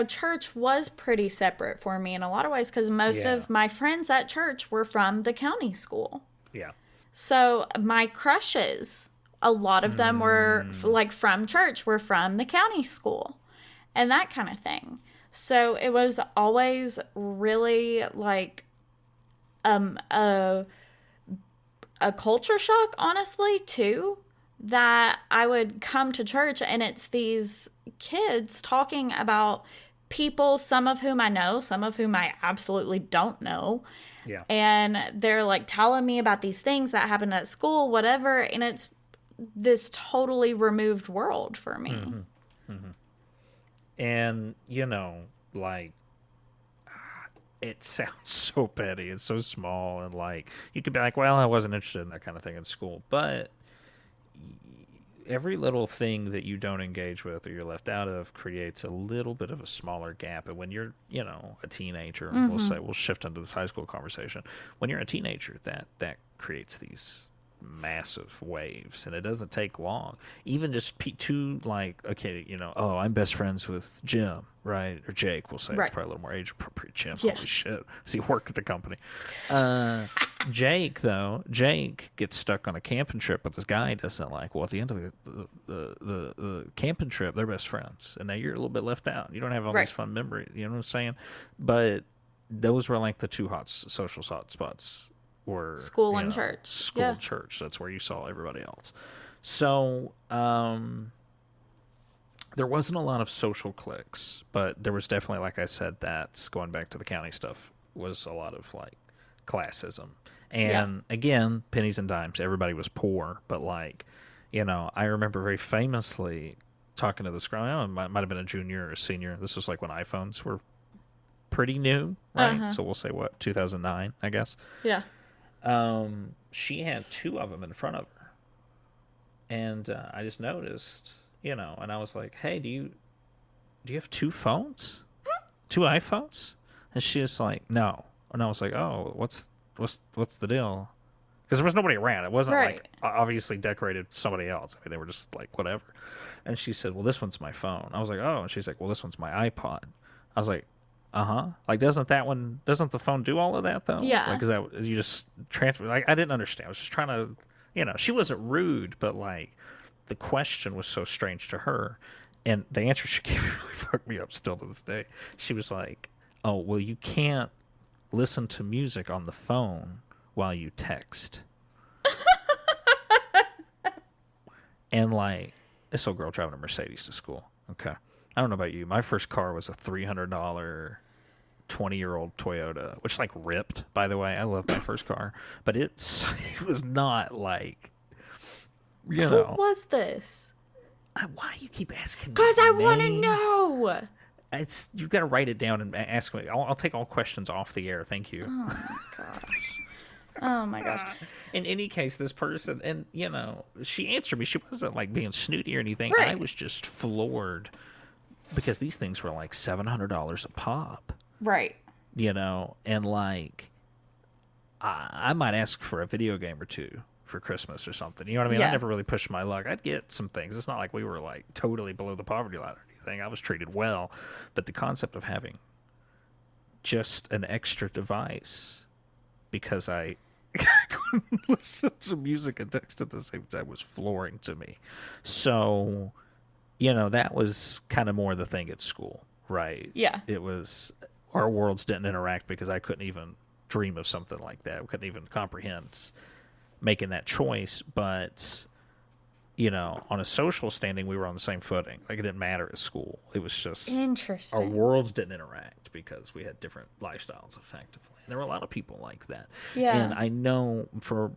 church was pretty separate for me in a lot of ways because most Yeah. of my friends at church were from the county school. Yeah. So my crushes, a lot of them were like from church, were from the county school and that kind of thing. So it was always really like a culture shock, honestly, too, that I would come to church and it's these kids talking about people, some of whom I know, some of whom I absolutely don't know. Yeah. And they're like telling me about these things that happened at school, whatever. And it's this totally removed world for me. And, like, it sounds so petty. It's so small. And, like, you could be like, well, I wasn't interested in that kind of thing in school. But every little thing that you don't engage with or you're left out of creates a little bit of a smaller gap. And when you're, a teenager, we'll shift into this high school conversation. When you're a teenager, that creates these massive waves, and it doesn't take long. Even just two, like, okay, oh, I'm best friends with Jim, right? Or Jake, we'll say. It's probably a little more age appropriate. Jim, holy shit, does he work at the company? Jake gets stuck on a camping trip with this guy he doesn't like. Well, at the end of the camping trip, they're best friends, and now you're a little bit left out. You don't have all these fun memories. You know what I'm saying? But those were like the two social hot spots. Were school and church. School and church. That's where you saw everybody else. So there wasn't a lot of social cliques, but there was definitely, like I said, that's going back to the county stuff, was a lot of like classism. And again, pennies and dimes. Everybody was poor, but like, I remember very famously talking to this girl. It might have been a junior or a senior. This was like when iPhones were pretty new, right? So we'll say 2009, I guess. Yeah. She had two of them in front of her, and I just noticed, and I was like, "Hey, do you have two phones, two iPhones?" And she was like, "No," and I was like, "Oh, what's the deal?" Because there was nobody around. It wasn't like obviously decorated somebody else. I mean, they were just like whatever. And she said, "Well, this one's my phone." I was like, "Oh," and she's like, "Well, this one's my iPod." I was like, like, doesn't the phone do all of that though? Yeah. Like, is that you just transfer? Like, I didn't understand. I was just trying to, she wasn't rude, but like, the question was so strange to her, and the answer she gave me really fucked me up still to this day. She was like, "Oh, well, you can't listen to music on the phone while you text." And like, this old girl driving a Mercedes to school. Okay. I don't know about you. My first car was a $300 20-year-old Toyota, which like ripped, by the way. I love my first car, but it was not like, What was this? Why do you keep asking me? Because I want to names? know. You've got to write it down and ask me. I'll take all questions off the air. Thank you. Oh my gosh. In any case, this person, and she answered me. She wasn't like being snooty or anything. Right. I was just floored because these things were like $700 a pop. Right. And like, I might ask for a video game or two for Christmas or something. You know what I mean? Yeah. I never really pushed my luck. I'd get some things. It's not like we were like totally below the poverty line or anything. I was treated well. But the concept of having just an extra device because I couldn't listen to music and text at the same time was flooring to me. So, that was kind of more the thing at school, right? Yeah. It was, our worlds didn't interact because I couldn't even dream of something like that. I couldn't even comprehend making that choice. But, on a social standing, we were on the same footing. Like, it didn't matter at school. It was just Interesting. our worlds didn't interact because we had different lifestyles, effectively. And there were a lot of people like that. Yeah. And I know for,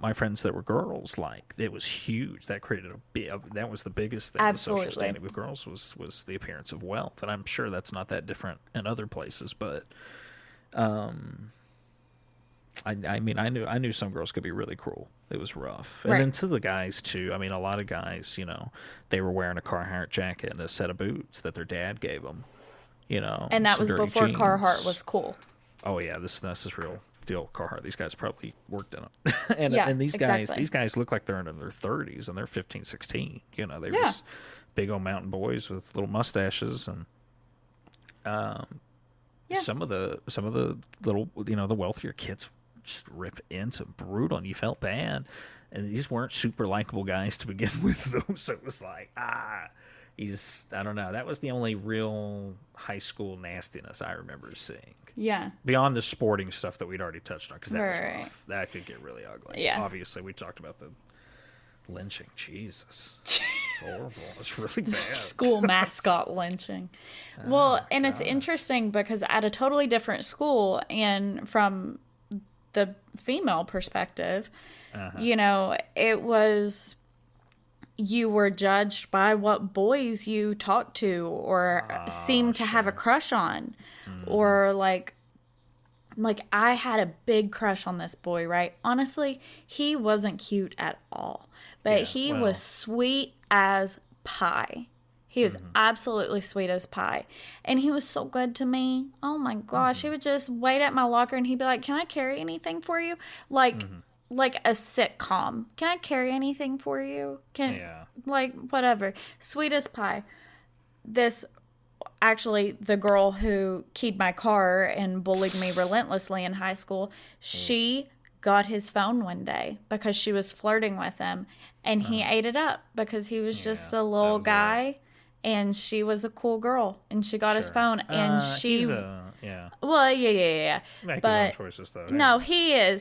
my friends that were girls, like, it was huge. That created that was the biggest thing. Absolutely. The social standing with girls was the appearance of wealth. And I'm sure that's not that different in other places. But, I mean, I knew some girls could be really cruel. It was rough. And Right. then to the guys, too. I mean, a lot of guys, they were wearing a Carhartt jacket and a set of boots that their dad gave them, And that some was dirty before jeans. Carhartt was cool. Oh, yeah, this is real deal Carhartt. These guys probably worked in it. and Yeah, these exactly. guys look like they're in their 30s, and they're 15, 16. They were Yeah. just big old mountain boys with little mustaches. And some of the little, the wealthier kids just rip into brutal, and you felt bad. And these weren't super likable guys to begin with, though. So it was like, I don't know. That was the only real high school nastiness I remember seeing. Yeah. Beyond the sporting stuff that we'd already touched on, because that was Right. rough. That could get really ugly. Yeah. Obviously, we talked about the lynching. Jesus. It's horrible. It's really bad. School mascot lynching. Well, and it's interesting because at a totally different school and from the female perspective, it was, you were judged by what boys you talked to or seemed to have a crush on, or like like, I had a big crush on this boy, right? Honestly, he wasn't cute at all, but Yeah, he well. was sweet as pie. He was absolutely sweet as pie. And he was so good to me. Oh my gosh. He would just wait at my locker and he'd be like, "Can I carry anything for you?" Like a sitcom. "Can I carry anything for you?" Yeah. Like, whatever. Sweet as pie. This actually, the girl who keyed my car and bullied me relentlessly in high school, she got his phone one day because she was flirting with him, and he ate it up because he was just Yeah, a that little was guy, and she was a cool girl, and she got his phone, and she Yeah. well, yeah. Make his own But choices, though. no, Hey.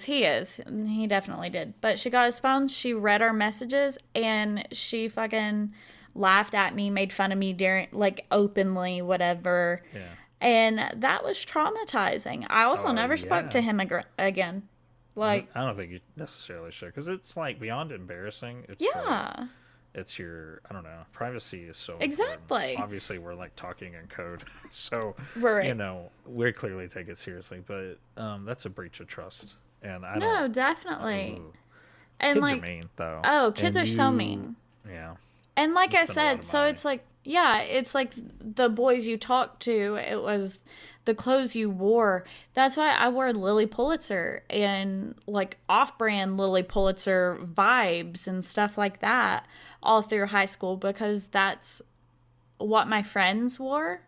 he is. He definitely did. But she got his phone, she read our messages, and she fucking laughed at me, made fun of me during, like, openly, whatever. Yeah. And that was traumatizing. I also Oh, never spoke to yeah. him again. Like, I don't think you necessarily should, because it's like beyond embarrassing. It's yeah. it's your, I don't know, privacy is so Exactly. important. Obviously, we're like talking in code, so Right. you know, we clearly take it seriously, but that's a breach of trust, and I No, don't. definitely. Ugh. And Kids like, are mean, though. oh, kids And are so you- mean. Yeah. And like I Spend a lot said, of so money. it's like, yeah, it's like the boys you talk to, it was the clothes you wore. That's why I wore Lily Pulitzer and like off-brand Lily Pulitzer vibes and stuff like that all through high school, because that's what my friends wore,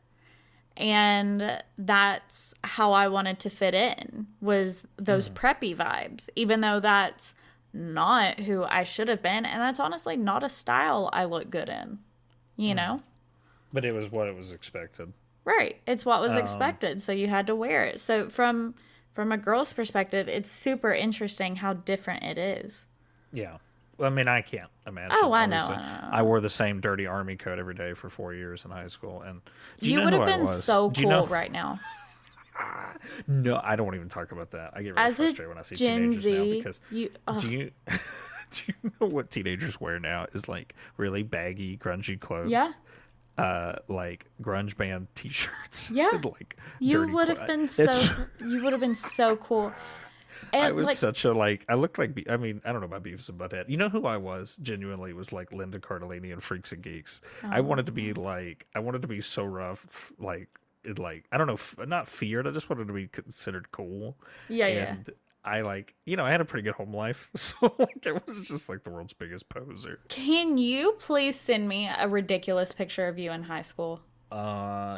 and that's how I wanted to fit in, was those preppy vibes, even though that's not who I should have been, and that's honestly not a style I look good in, you know? But it was what it was expected. Right. It's what was expected, so you had to wear it. So from a girl's perspective, it's super interesting how different it is. Yeah. Well, I mean, I can't imagine. Oh, I know, obviously. I know. I wore the same dirty army coat every day for 4 years in high school, and do You know would who have I been was? so Do you cool know- right now. No, I don't even talk about that. I get really As a frustrated when I see Gen teenagers now, Z, because you do you do you know what teenagers wear now is like really baggy, grungy clothes? yeah. Like grunge band T-shirts. Yeah. and, like You dirty would have clo- been It's- you would have been so cool. And I was like, such a like. I looked like. I mean, I don't know about Beavis and Butthead. You know who I was? Genuinely was like Linda Cardellini and Freaks and Geeks. I wanted to be like. I wanted to be so rough. Like. I don't know. Not feared. I just wanted to be considered cool. yeah. And I like. I had a pretty good home life, so like, I was just like the world's biggest poser. Can you please send me a ridiculous picture of you in high school?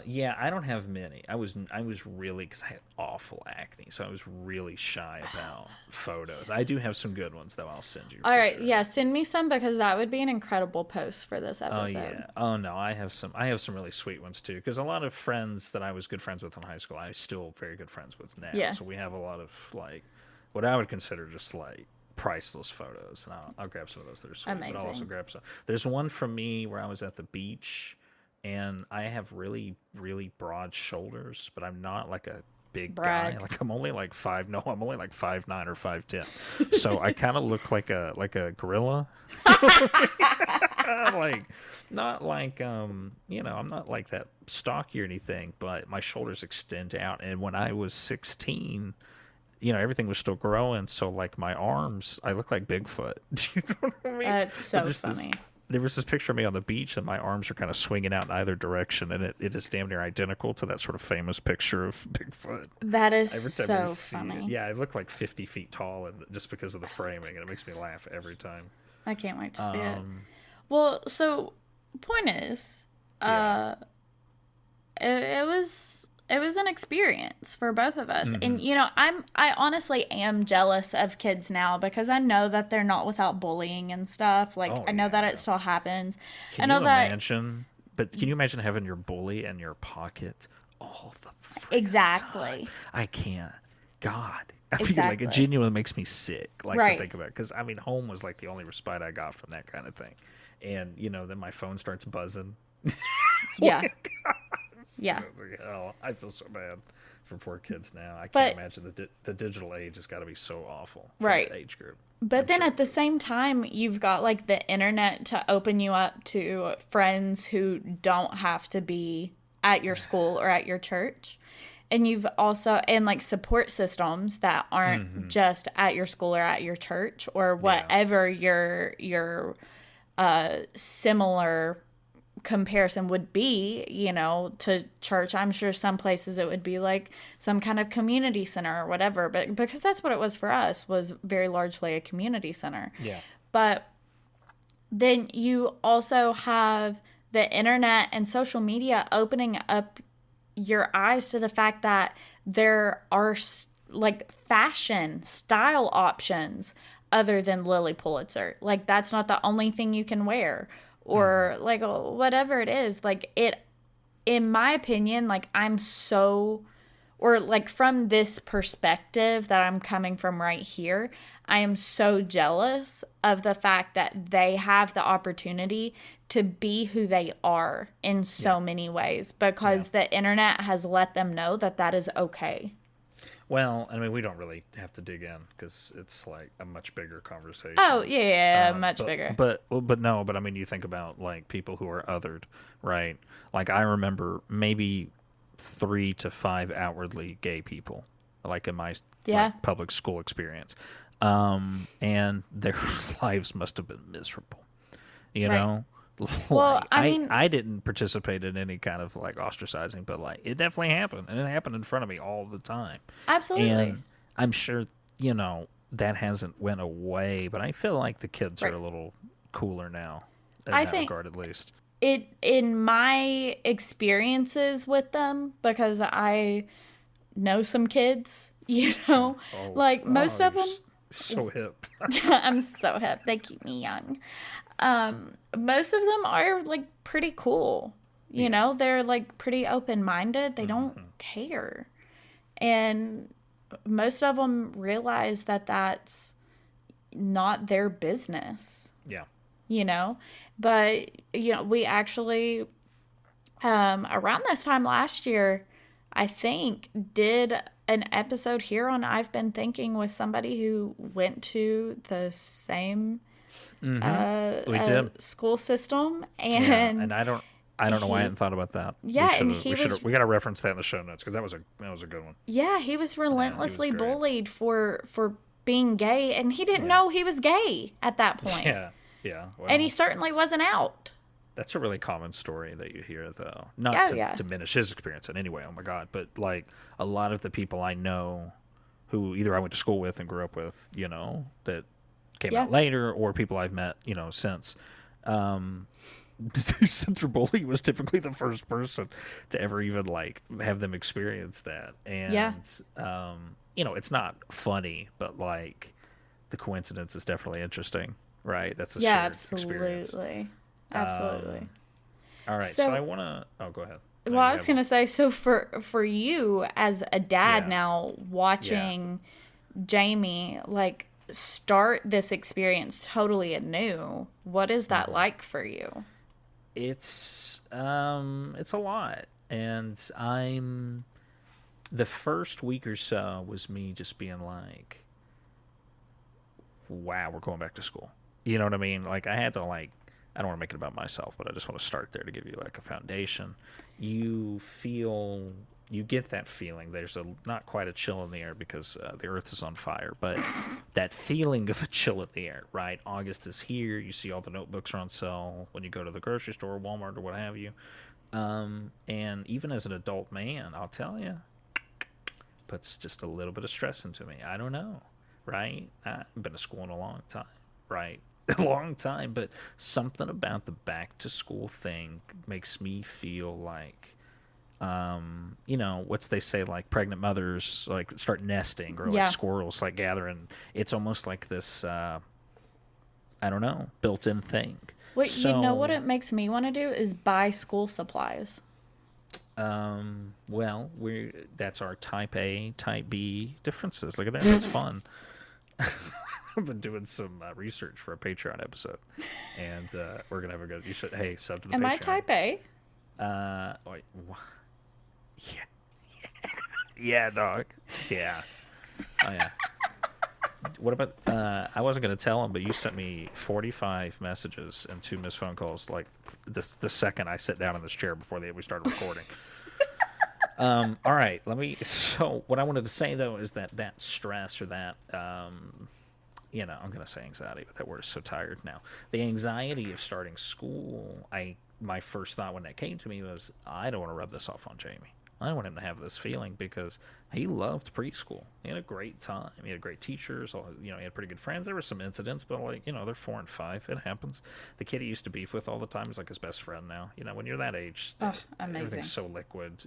Yeah, I don't have many. I was really, because I had awful acne, so I was really shy about photos. I do have some good ones though. I'll send you. All for right, sure. yeah, send me some, because that would be an incredible post for this Oh episode. yeah. Oh no, I have some. I have some really sweet ones too. Because a lot of friends that I was good friends with in high school, I'm still very good friends with now. Yeah. So we have a lot of like, what I would consider just like priceless photos, and I'll grab some of those that are sweet. But I'll also Amazing. grab some. There's one from me where I was at the beach, and I have really, really broad shoulders, but I'm not like a big guy. Brag. Like I'm only like 5. No, I'm only like 5'9" or 5'10". So I kind of look like a gorilla. Like, not like I'm not like that stocky or anything, but my shoulders extend out. And when I was 16, everything was still growing, so like my arms, I look like Bigfoot. Do you know what I mean? That's so But there's funny. There was this picture of me on the beach, and my arms are kind of swinging out in either direction, and it is damn near identical to that sort of famous picture of Bigfoot. That is Every time I so see funny. it, yeah, I look like 50 feet tall, and just because of the framing, and it makes me laugh every time. I can't wait to see it. Well, so point is, Yeah. it was an experience for both of us. And Mm-hmm. I honestly am jealous of kids now, because I know that they're not without bullying and stuff. Like, Oh, I know that yeah. it still happens. I Can know you that imagine? But can you imagine having your bully in your pocket all the freaking exactly. time? I can't. God, I feel like it Exactly. genuinely makes me sick. Like, Right. to think about it, because I mean, home was like the only respite I got from that kind of thing, and then my phone starts buzzing. Yeah. Yeah. I was like, hell, I feel so bad for poor kids now. I can't But- imagine the digital age has got to be so awful for Right. that age group. But I'm then sure at the it is. same time, you've got like the internet to open you up to friends who don't have to be at your school or at your church. And you've also, and like support systems that aren't just at your school or at your church or whatever your similar comparison would be, you know, to church. I'm sure some places it would be like some kind of community center or whatever, but because that's what it was for us, was very largely a community center. Yeah. But then you also have the internet and social media opening up your eyes to the fact that there are like fashion style options other than Lily Pulitzer. Like that's not the only thing you can wear, or like whatever it is. Like it, in my opinion, like I'm so, or like from this perspective that I'm coming from right here, I am so jealous of the fact that they have the opportunity to be who they are in so many ways, because the internet has let them know that that is okay. Well, I mean, we don't really have to dig in because it's like a much bigger conversation. Oh, yeah, much bigger. But I mean, you think about like people who are othered, right? Like I remember maybe 3 to 5 outwardly gay people, like in my like, public school experience. And their lives must have been miserable, you know? Well, Like, I mean, I didn't participate in any kind of like ostracizing, but like it definitely happened, and it happened in front of me all the time. Absolutely. And I'm sure, you know, that hasn't went away, but I feel like the kids are a little cooler now in that regard, at least. It, in my experiences with them, because I know some kids, you know, like most of them. So hip. I'm so hip. They keep me young. Most of them are like pretty cool. You know, they're like pretty open-minded. They don't care. And most of them realize that that's not their business. Yeah. You know, but, you know, we actually, around this time last year, I think, did an episode here on I've Been Thinking with somebody who went to the same school system, and I don't know why I hadn't thought about that. Yeah, we got to reference that in the show notes because that was a good one. Yeah, he was relentlessly bullied for being gay, and he didn't know he was gay at that point. Yeah. Well, And he certainly wasn't out. That's a really common story that you hear, though. Not to diminish his experience in any way, oh my God, but like a lot of the people I know who either I went to school with and grew up with, you know, that came out later, or people I've met, you know, since, their bully was typically the first person to ever even like have them experience that. And, you know, it's not funny, but like the coincidence is definitely interesting, right? That's a shared experience. Absolutely. All right, so I want to... Oh, go ahead. Well, I was going to say, so for you as a dad now watching Jamie, like, start this experience totally anew, what is that like for you? It's a lot. And the first week or so was me just being like, wow, we're going back to school. You know what I mean? Like, I had to, like, I don't want to make it about myself, but I just want to start there to give you like a foundation. You get that feeling. There's not quite a chill in the air because the earth is on fire, but that feeling of a chill in the air, right? August is here. You see all the notebooks are on sale when you go to the grocery store, Walmart, or what have you. And even as an adult man, I'll tell you, puts just a little bit of stress into me. I don't know, right? I've been to school in a long time, right? A long time, but something about the back to school thing makes me feel like, you know, what's they say, like pregnant mothers like start nesting, or like squirrels like gathering. It's almost like this, I don't know, built-in thing. Wait, you know what it makes me want to do is buy school supplies. Well, that's our type A, type B differences. Look at that. That's fun. I've been doing some research for a Patreon episode, and we're gonna have a good. You should sub to the Patreon. Am I type A? Wait, yeah, dog, yeah, oh yeah. What about? I wasn't gonna tell him, but you sent me 45 messages and 2 missed phone calls. Like the second I sit down in this chair before we started recording. All right, so what I wanted to say though is that stress or that, I'm going to say anxiety, but that word is so tired now. The anxiety of starting school, my first thought when that came to me was, I don't want to rub this off on Jamie. I don't want him to have this feeling because he loved preschool. He had a great time. He had great teachers. He had pretty good friends. There were some incidents, but they're 4 and 5. It happens. The kid he used to beef with all the time is like his best friend now. When you're that age, amazing. Everything's so liquid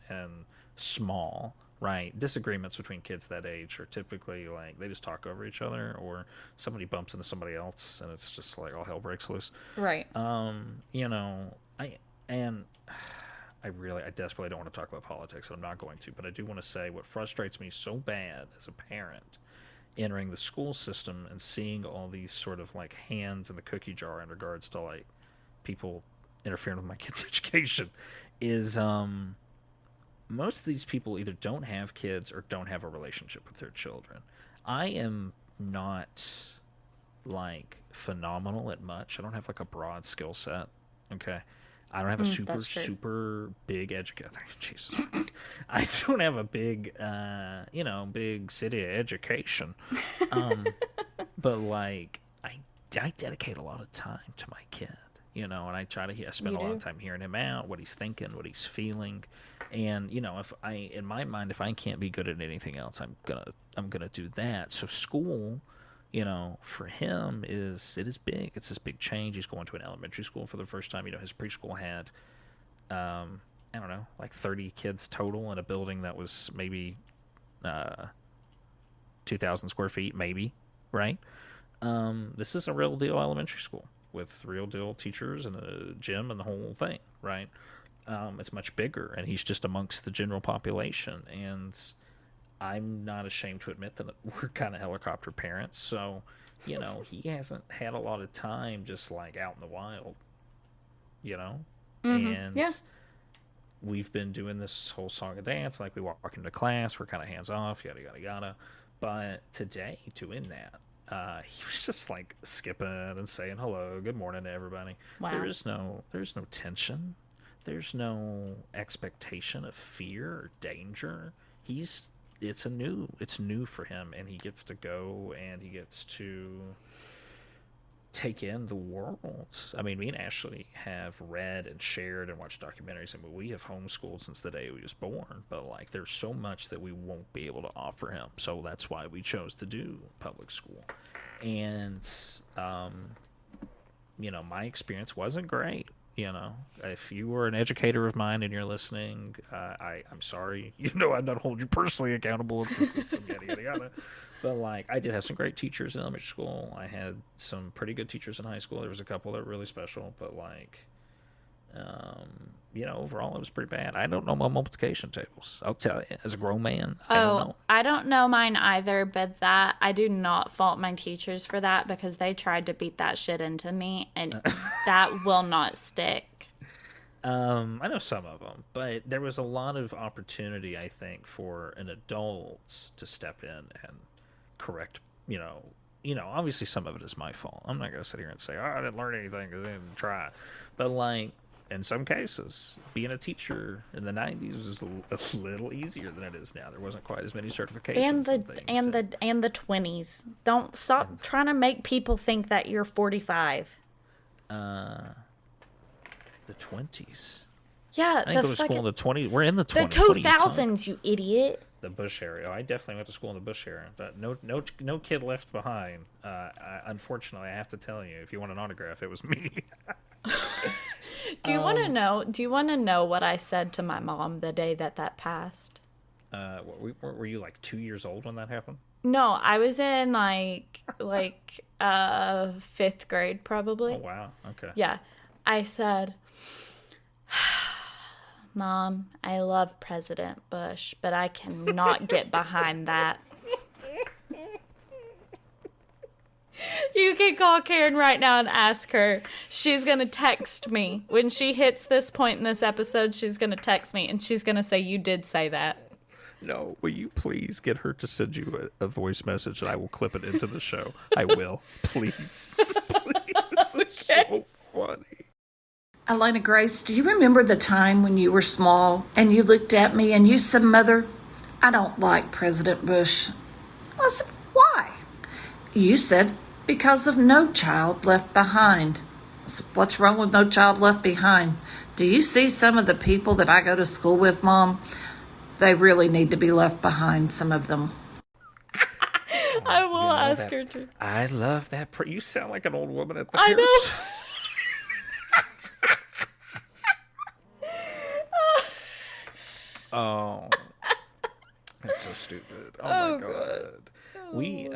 and small. Right. Disagreements between kids that age are typically like they just talk over each other or somebody bumps into somebody else and it's just like all hell breaks loose. Right. I desperately don't want to talk about politics, and I'm not going to, but I do want to say what frustrates me so bad as a parent entering the school system and seeing all these sort of like hands in the cookie jar in regards to like people interfering with my kids' education is most of these people either don't have kids or don't have a relationship with their children. I am not like phenomenal at much. I don't have like a broad skill set. Okay. I don't have a super big education. Jesus. I don't have a big, big city education. But like, I dedicate a lot of time to my kid, and I spend a lot of time hearing him out, what he's thinking, what he's feeling. And, in my mind, if I can't be good at anything else, I'm gonna do that. So school, for him it is big. It's this big change. He's going to an elementary school for the first time. His preschool had, I don't know, like 30 kids total in a building that was maybe 2,000 square feet, maybe, right? This is a real deal elementary school with real deal teachers and a gym and the whole thing, right? It's much bigger, and he's just amongst the general population, and I'm not ashamed to admit that we're kind of helicopter parents, so, he hasn't had a lot of time just, like, out in the wild, And we've been doing this whole song and dance, like, we walk into class, we're kind of hands-off, yada, yada, yada, but today, doing that, he was just, like, skipping and saying hello, good morning to everybody. Wow. There's no tension. There's no expectation of fear or danger. It's new for him, and he gets to go and he gets to take in the world. I mean, me and Ashley have read and shared and watched documentaries, and we have homeschooled since the day he was born, but like there's so much that we won't be able to offer him. So that's why we chose to do public school. And my experience wasn't great. If you were an educator of mine and you're listening, I'm sorry. I'm not holding you personally accountable. It's the system, yada, yada, yada. But, like, I did have some great teachers in elementary school. I had some pretty good teachers in high school. There was a couple that were really special. But, like, overall it was pretty bad. I don't know my multiplication tables. I'll tell you, as a grown man, I don't know. I don't know mine either, but that I do not fault my teachers for that because they tried to beat that shit into me, and that will not stick. I know some of them, but there was a lot of opportunity, I think, for an adult to step in and correct, obviously some of it is my fault. I'm not going to sit here and say, I didn't learn anything because I didn't try. But, like, in some cases, being a teacher in the 90s was a little easier than it is now. There wasn't quite as many certifications and the 20s. Don't stop trying to make people think that you're 45. The 20s. Yeah, I didn't go to school in the 20s. We're in the 20s. The 2000s, you idiot. The Bush area. I definitely went to school in the Bush area. But no kid left behind. Unfortunately, I have to tell you, if you want an autograph, it was me. Do you want to know? Do you want to know what I said to my mom the day that passed? Were you like 2 years old when that happened? No, I was in like 5th grade probably. Oh wow. Okay. Yeah, I said, Mom, I love President Bush, but I cannot get behind that. You can call Karen right now and ask her. She's going to text me. When she hits this point in this episode, she's going to text me, and she's going to say, you did say that. No, will you please get her to send you a voice message, and I will clip it into the show. I will. Please. Please. It's so funny. Alanna Grace, do you remember the time when you were small and you looked at me and you said, Mother, I don't like President Bush? I said, why? You said, because of No Child Left Behind. I said, what's wrong with No Child Left Behind? Do you see some of the people that I go to school with, Mom? They really need to be left behind, some of them. I will ask her to. I love that. You sound like an old woman at the I house. Oh, that's so stupid. Oh my God. We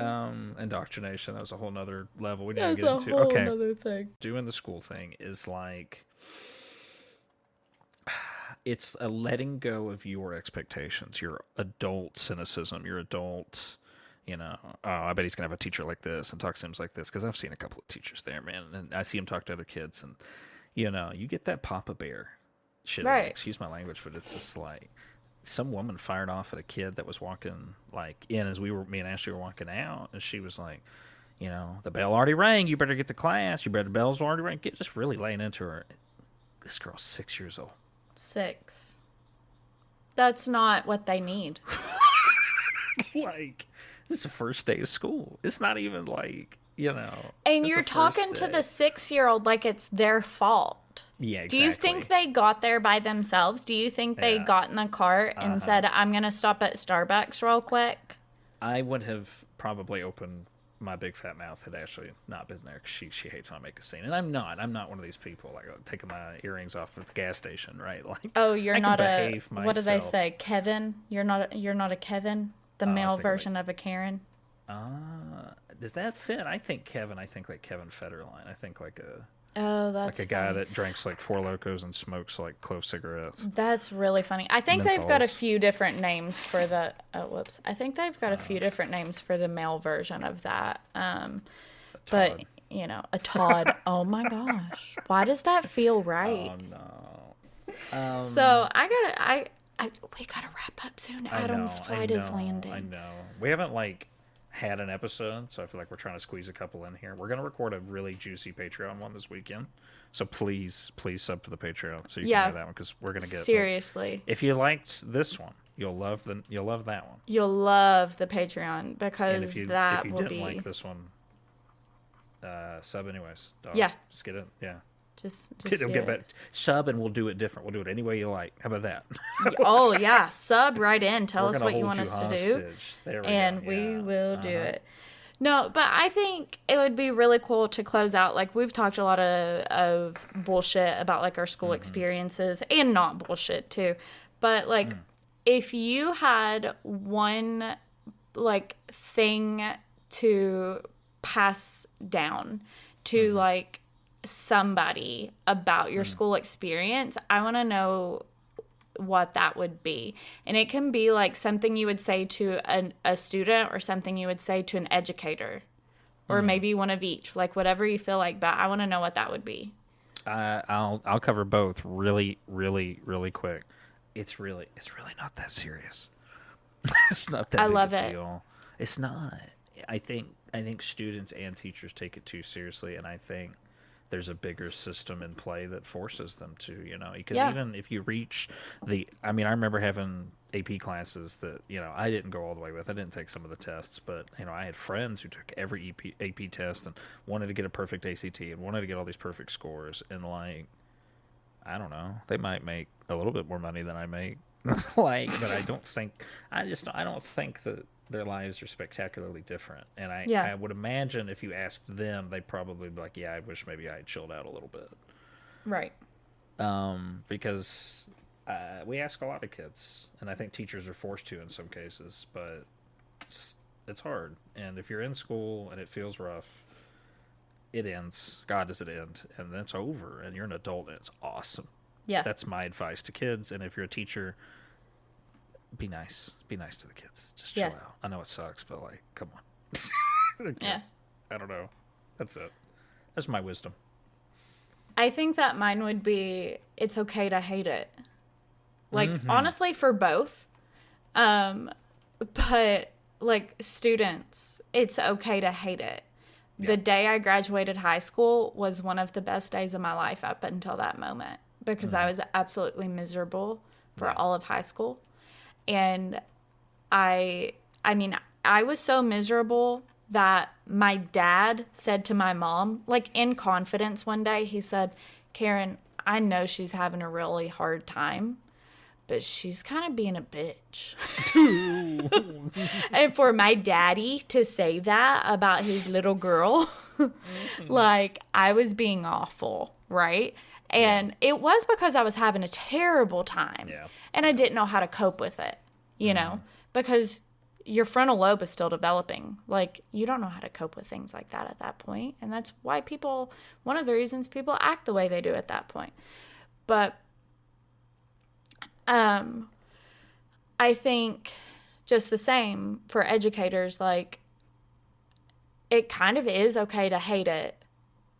indoctrination, that was a whole nother level we didn't get into. That's a whole nother thing. Doing the school thing is like, it's a letting go of your expectations, your adult cynicism, your adult, oh, I bet he's gonna have a teacher like this and talk to him like this, because I've seen a couple of teachers there, man, and I see him talk to other kids, and you get that Papa Bear shit. Right. Excuse my language, but it's just like some woman fired off at a kid that was walking in as me and Ashley were walking out, and she was like, the bell already rang, you better get to class, the bell's already rang. Just really laying into her. This girl's 6 years old. 6. That's not what they need. Like, this is the first day of school. It's not even like, And you're talking to the 6-year-old like it's their fault. Yeah, exactly. Do you think they got there by themselves? Do you think they got in the cart and said, I'm going to stop at Starbucks real quick? I would have probably opened my big fat mouth had Ashley not been there, because she hates when I make a scene. And I'm not one of these people, like, taking my earrings off at the gas station, right? Like, oh, you're not a, what do they myself. say, Kevin? You're not a Kevin? The male version of a Karen? Does that fit? I think like Kevin Federline. I think like a... Oh, that's like a guy that drinks like Four Locos and smokes like clove cigarettes. That's really funny. I think they've got a Menthols. few different names for the. Oh, whoops! I think they've got a few different names for the male version of that. But a Todd. Oh my gosh! Why does that feel right? Oh no. So we gotta wrap up soon. Adam's flight is landing. I know. We haven't had an episode, so I feel like we're trying to squeeze a couple in here. We're going to record a really juicy Patreon one this weekend, so please sub to the Patreon so you can hear that one, because we're going to get seriously. If you liked this one, you'll love that one. You'll love the Patreon, because if you didn't like this one, sub anyways. Dog. Yeah, just get it. Yeah. Just It'll get better. Sub, and we'll do it different. We'll do it any way you like. How about that? Oh yeah, sub right in. Tell us what you want hold us you to do, hostage. There we and go. we will do it. No, but I think it would be really cool to close out. Like, we've talked a lot of bullshit about like our school experiences, and not bullshit too. But like, if you had one like thing to pass down to like somebody about your school experience, I want to know what that would be. And it can be like something you would say to a student, or something you would say to an educator, or maybe one of each, like whatever you feel like. But I want to know what that would be. I'll cover both really, really, really quick. It's really not that serious. It's not that big a deal. It's not. I think students and teachers take it too seriously, and I think there's a bigger system in play that forces them to, because even if you reach I remember having AP classes that, I didn't go all the way with. I didn't take some of the tests, but, I had friends who took every AP test and wanted to get a perfect ACT and wanted to get all these perfect scores. And I don't know, they might make a little bit more money than I make. But I don't think that their lives are spectacularly different. And I would imagine if you asked them, they'd probably be like, yeah, I wish maybe I had chilled out a little bit. Right. Because we ask a lot of kids, and I think teachers are forced to in some cases, but it's hard. And if you're in school and it feels rough, it ends. God, does it end? And then it's over, and you're an adult, and it's awesome. Yeah. That's my advice to kids. And if you're a teacher, be nice. Be nice to the kids. Just chill out. I know it sucks, but come on. Yes. I don't know. That's it. That's my wisdom. I think that mine would be, it's okay to hate it. Honestly, for both. But students, it's okay to hate it. The day I graduated high school was one of the best days of my life up until that moment, because I was absolutely miserable for all of high school. And I mean, I was so miserable that my dad said to my mom, like in confidence one day, he said, Karen, I know she's having a really hard time, but she's kind of being a bitch. And for my daddy to say that about his little girl, like, I was being awful, right? And it was because I was having a terrible time. Yeah. And I didn't know how to cope with it, you know, because your frontal lobe is still developing. Like, you don't know how to cope with things like that at that point. And that's why one of the reasons people act the way they do at that point. But I think just the same for educators, like, it kind of is okay to hate it,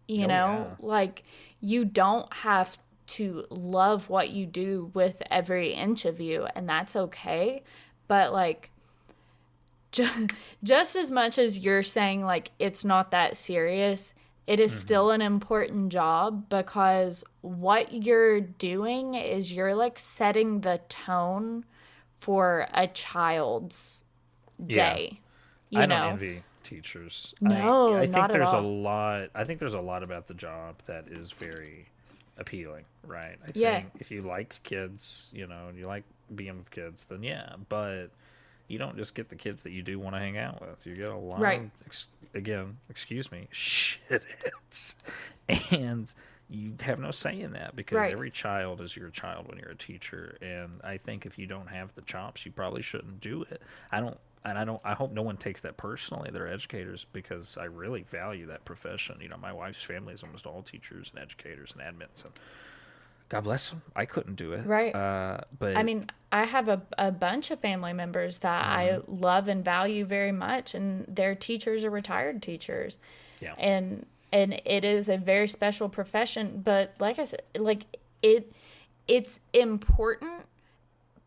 you know? Yeah. Like, you don't have to love what you do with every inch of you, and that's okay. But, like, just as much as you're saying, like, it's not that serious, it is still an important job, because what you're doing is you're, like, setting the tone for a child's day. You I know? don't envy teachers. No, I think not at there's all. I think there's a lot about the job that is very appealing, right? I Yeah. think if you like kids, you know, and you like being with kids, then yeah, but you don't just get the kids that you do want to hang out with. You get a lot Right. of, excuse me, shitheads. And you have no say in that, because Right. every child is your child when you're a teacher. And I think if you don't have the chops, you probably shouldn't do it. I hope no one takes that personally. They're educators, because I really value that profession. You know, my wife's family is almost all teachers and educators and admins, and God bless them. I couldn't do it. Right. But I mean, I have a bunch of family members that I love and value very much, and their teachers are retired teachers. yeah. And it is a very special profession, but like I said, like, it's important,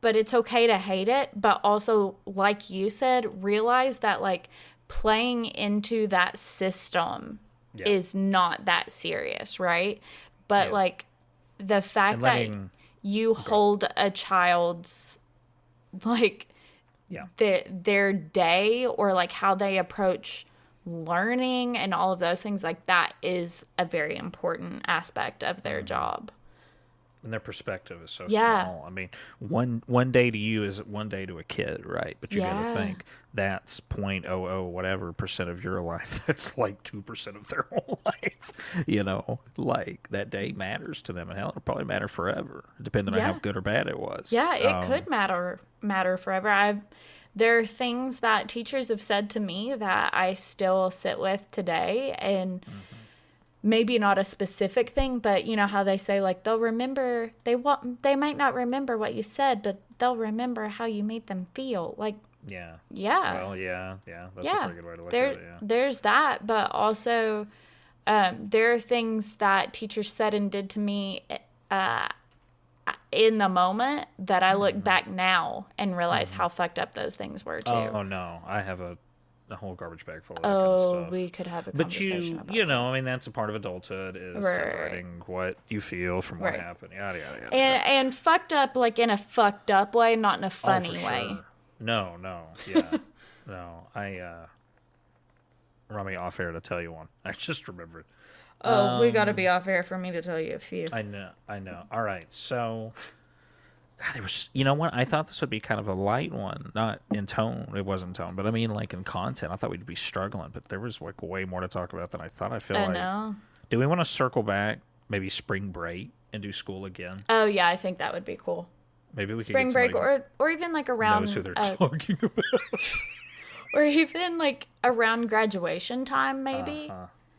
but it's okay to hate it. But also, like you said, realize that, like, playing into that system Yeah. is not that serious, right? But Yeah. like, the fact And that letting- you hold a child's, like, Yeah. their day, or like how they approach learning and all of those things, like, that is a very important aspect of their job. And their perspective is so Yeah. small. I mean, one day to you is one day to a kid, right? But you got Yeah. to think that's 0.00 whatever percent of your life. That's like 2% of their whole life. You know, like, that day matters to them, and hell, it'll probably matter forever, depending on Yeah. how good or bad it was. Yeah, it could matter forever. There are things that teachers have said to me that I still sit with today, and maybe not a specific thing, but you know how they say, like, they'll remember, they might not remember what you said, but they'll remember how you made them feel. Like, Yeah. yeah. Well, yeah. That's a Yeah, pretty good way to look at it. Yeah. there's that, but also there are things that teachers said and did to me in the moment that I look back now and realize how fucked up those things were too. Oh no, I have a whole garbage bag full of that kind of stuff. We could have a But conversation about you know, I mean, that's a part of adulthood, is Right. separating what you feel from what Right. happened. Yada yada yada. and fucked up, like, in a fucked up way, not in a funny for way. sure. No, yeah, no. Run me off air to tell you one. I just remembered. Oh, we got to be off air for me to tell you a few. I know. All right, so. God, there was, you know what? I thought this would be kind of a light one, not in tone. It wasn't tone, but I mean, like, in content. I thought we'd be struggling, but there was, like, way more to talk about than I thought. I feel I like. know. Do we want to circle back, maybe spring break, and do school again? Oh yeah, I think that would be cool. Maybe we Spring could break, get somebody or even like who around, knows who they're talking about. or even like around graduation time, maybe,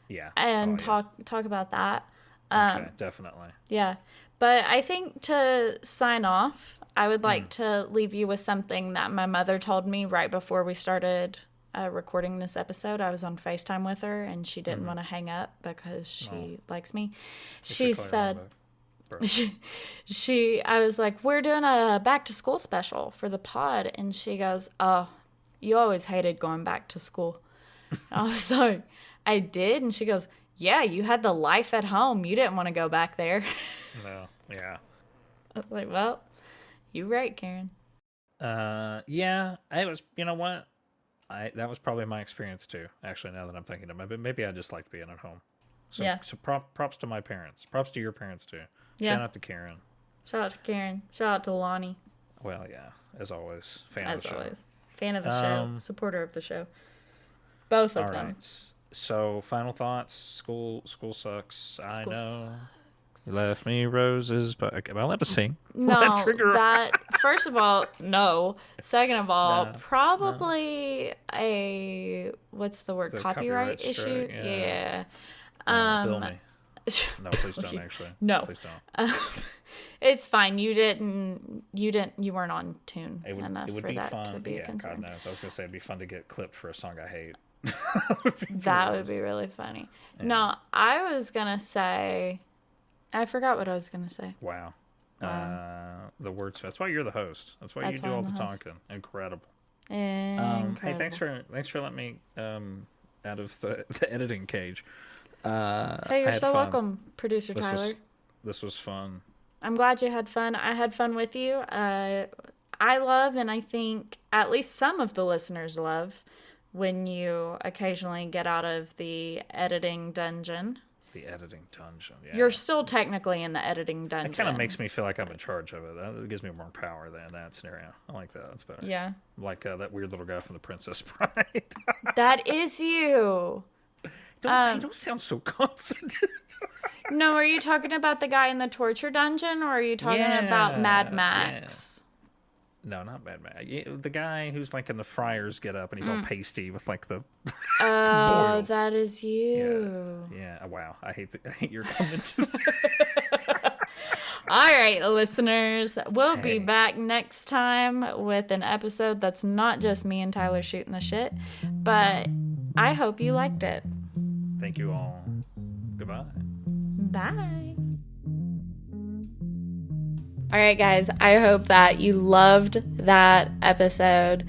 Yeah, and oh, yeah. talk about that. Okay, definitely. Yeah. But I think to sign off, I would like to leave you with something that my mother told me right before we started recording this episode. I was on FaceTime with her, and she didn't want to hang up because she likes me. She said, I was like, we're doing a back to school special for the pod. And she goes, oh, you always hated going back to school. I was like, I did. And she goes, yeah, you had the life at home. You didn't want to go back there. No, yeah. I was like, well, you're right, Karen. Yeah, it was, you know what? That was probably my experience too, actually, now that I'm thinking of it. Maybe I just liked being at home. So, Yeah. so props to my parents. Props to your parents too. Yeah. Shout out to Karen. Shout out to Karen. Shout out to Lonnie. Well, yeah, as always. Fan of As the show. always. Fan of the show. Supporter of the show. Both of All them. right. So, final thoughts. School sucks. I School know. You left me roses, but okay, well, let us sing. No, Let trigger. that, first of all, no. Second of all, No, probably a, what's the word, The copyright copyright issue? strike, Yeah. Bill me. No, please don't. Actually, No. please don't. It's fine. You weren't on tune It would, enough it would for be that fun. to be a Yeah, God concern. knows. I was gonna say it'd be fun to get clipped for a song I hate. That would be really funny. No, I was gonna say, I forgot what I was gonna say. Wow. The wordsmith. That's why you're the host. That's why That's you do why all I'm the the host. talking. Incredible. Incredible. Hey, thanks for letting me out of the editing cage. Hey, I you're had so fun. welcome, producer This Tyler. this was fun. I'm glad you had fun. I had fun with you. I love, and I think at least some of the listeners love, when you occasionally get out of the editing dungeon. The editing dungeon. Yeah. You're still technically in the editing dungeon. It kind of makes me feel like I'm in charge of it. That gives me more power than that scenario. I like that. That's better. Yeah. Like that weird little guy from The Princess Bride. That is you. Don't sound so confident. No, are you talking about the guy in the torture dungeon, or are you talking about Mad Yeah, Max? No, not Mad Max. The guy who's like in the friars get up and he's all pasty with like the Oh, boils. that is you. Yeah. Wow. I hate your comment. All right, listeners, we'll be Hey. back next time with an episode that's not just me and Tyler shooting the shit, but I hope you liked it. Thank you all. Goodbye. Bye. All right, guys, I hope that you loved that episode.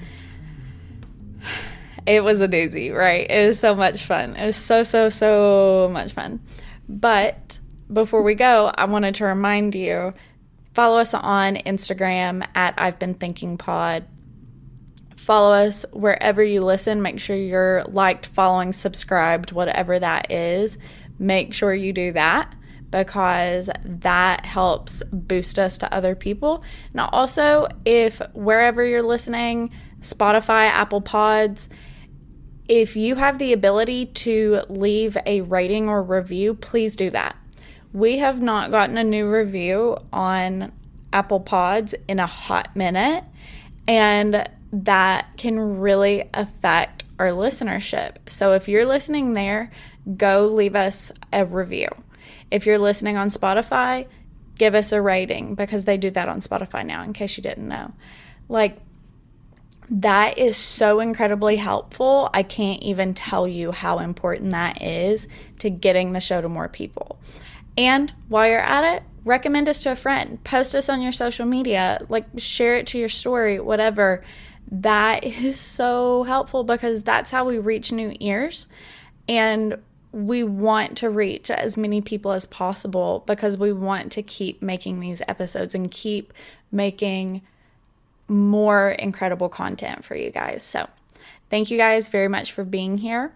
It was a doozy, right? It was so much fun. It was so much fun. But before we go, I wanted to remind you, follow us on Instagram at I've Been Thinking Pod. Follow us wherever you listen. Make sure you're liked, following, subscribed, whatever that is. Make sure you do that, because that helps boost us to other people. Now, also, if wherever you're listening, Spotify, Apple Pods, if you have the ability to leave a rating or review, please do that. We have not gotten a new review on Apple Pods in a hot minute, and that can really affect our listenership. So if you're listening there, go leave us a review. If you're listening on Spotify, give us a rating, because they do that on Spotify now, in case you didn't know. That is so incredibly helpful. I can't even tell you how important that is to getting the show to more people. And while you're at it, recommend us to a friend. Post us on your social media. Share it to your story, whatever. That is so helpful, because that's how we reach new ears. And we want to reach as many people as possible, because we want to keep making these episodes and keep making more incredible content for you guys. So thank you guys very much for being here.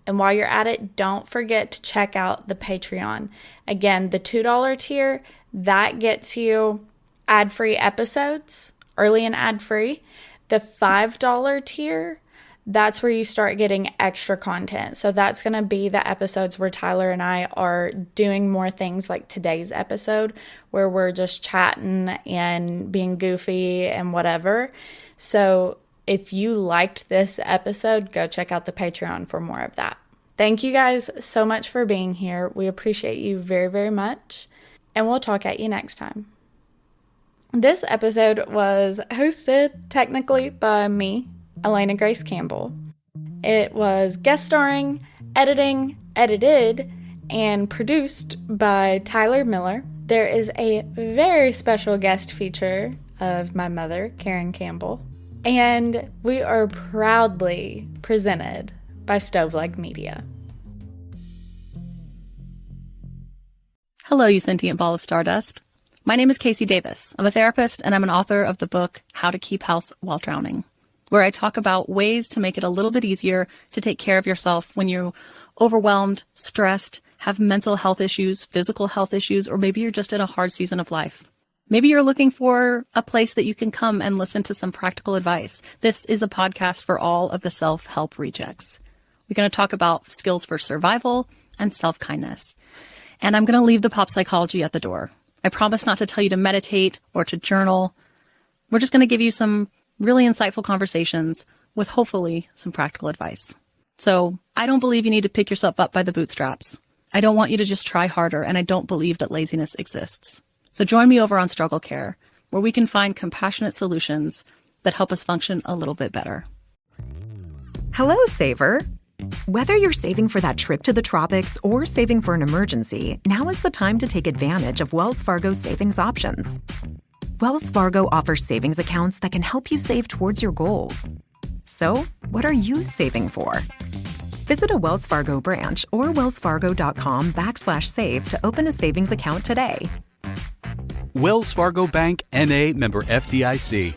And while you're at it, don't forget to check out the Patreon. Again, the $2 tier, that gets you ad-free episodes, early and ad-free. The $5 tier, that's where you start getting extra content. So that's going to be the episodes where Tyler and I are doing more things like today's episode, where we're just chatting and being goofy and whatever. So if you liked this episode, go check out the Patreon for more of that. Thank you guys so much for being here. We appreciate you very, very much. And we'll talk at you next time. This episode was hosted technically by me, Alanna Grace Campbell. It was guest starring, edited, and produced by Tyler Miller. There is a very special guest feature of my mother, Karen Campbell. And we are proudly presented by Stoveleg Media. Hello, you sentient ball of stardust. My name is Casey Davis. I'm a therapist and I'm an author of the book How to Keep House While Drowning, where I talk about ways to make it a little bit easier to take care of yourself when you're overwhelmed, stressed, have mental health issues, physical health issues, or maybe you're just in a hard season of life. Maybe you're looking for a place that you can come and listen to some practical advice. This is a podcast for all of the self-help rejects. We're going to talk about skills for survival and self-kindness. And I'm going to leave the pop psychology at the door. I promise not to tell you to meditate or to journal. We're just going to give you some really insightful conversations with hopefully some practical advice. So I don't believe you need to pick yourself up by the bootstraps. I don't want you to just try harder, and I don't believe that laziness exists. So join me over on Struggle Care, where we can find compassionate solutions that help us function a little bit better. Hello, Saver. Whether you're saving for that trip to the tropics or saving for an emergency, now is the time to take advantage of Wells Fargo's savings options. Wells Fargo offers savings accounts that can help you save towards your goals. So, what are you saving for? Visit a Wells Fargo branch or wellsfargo.com/save to open a savings account today. Wells Fargo Bank, N.A., member FDIC.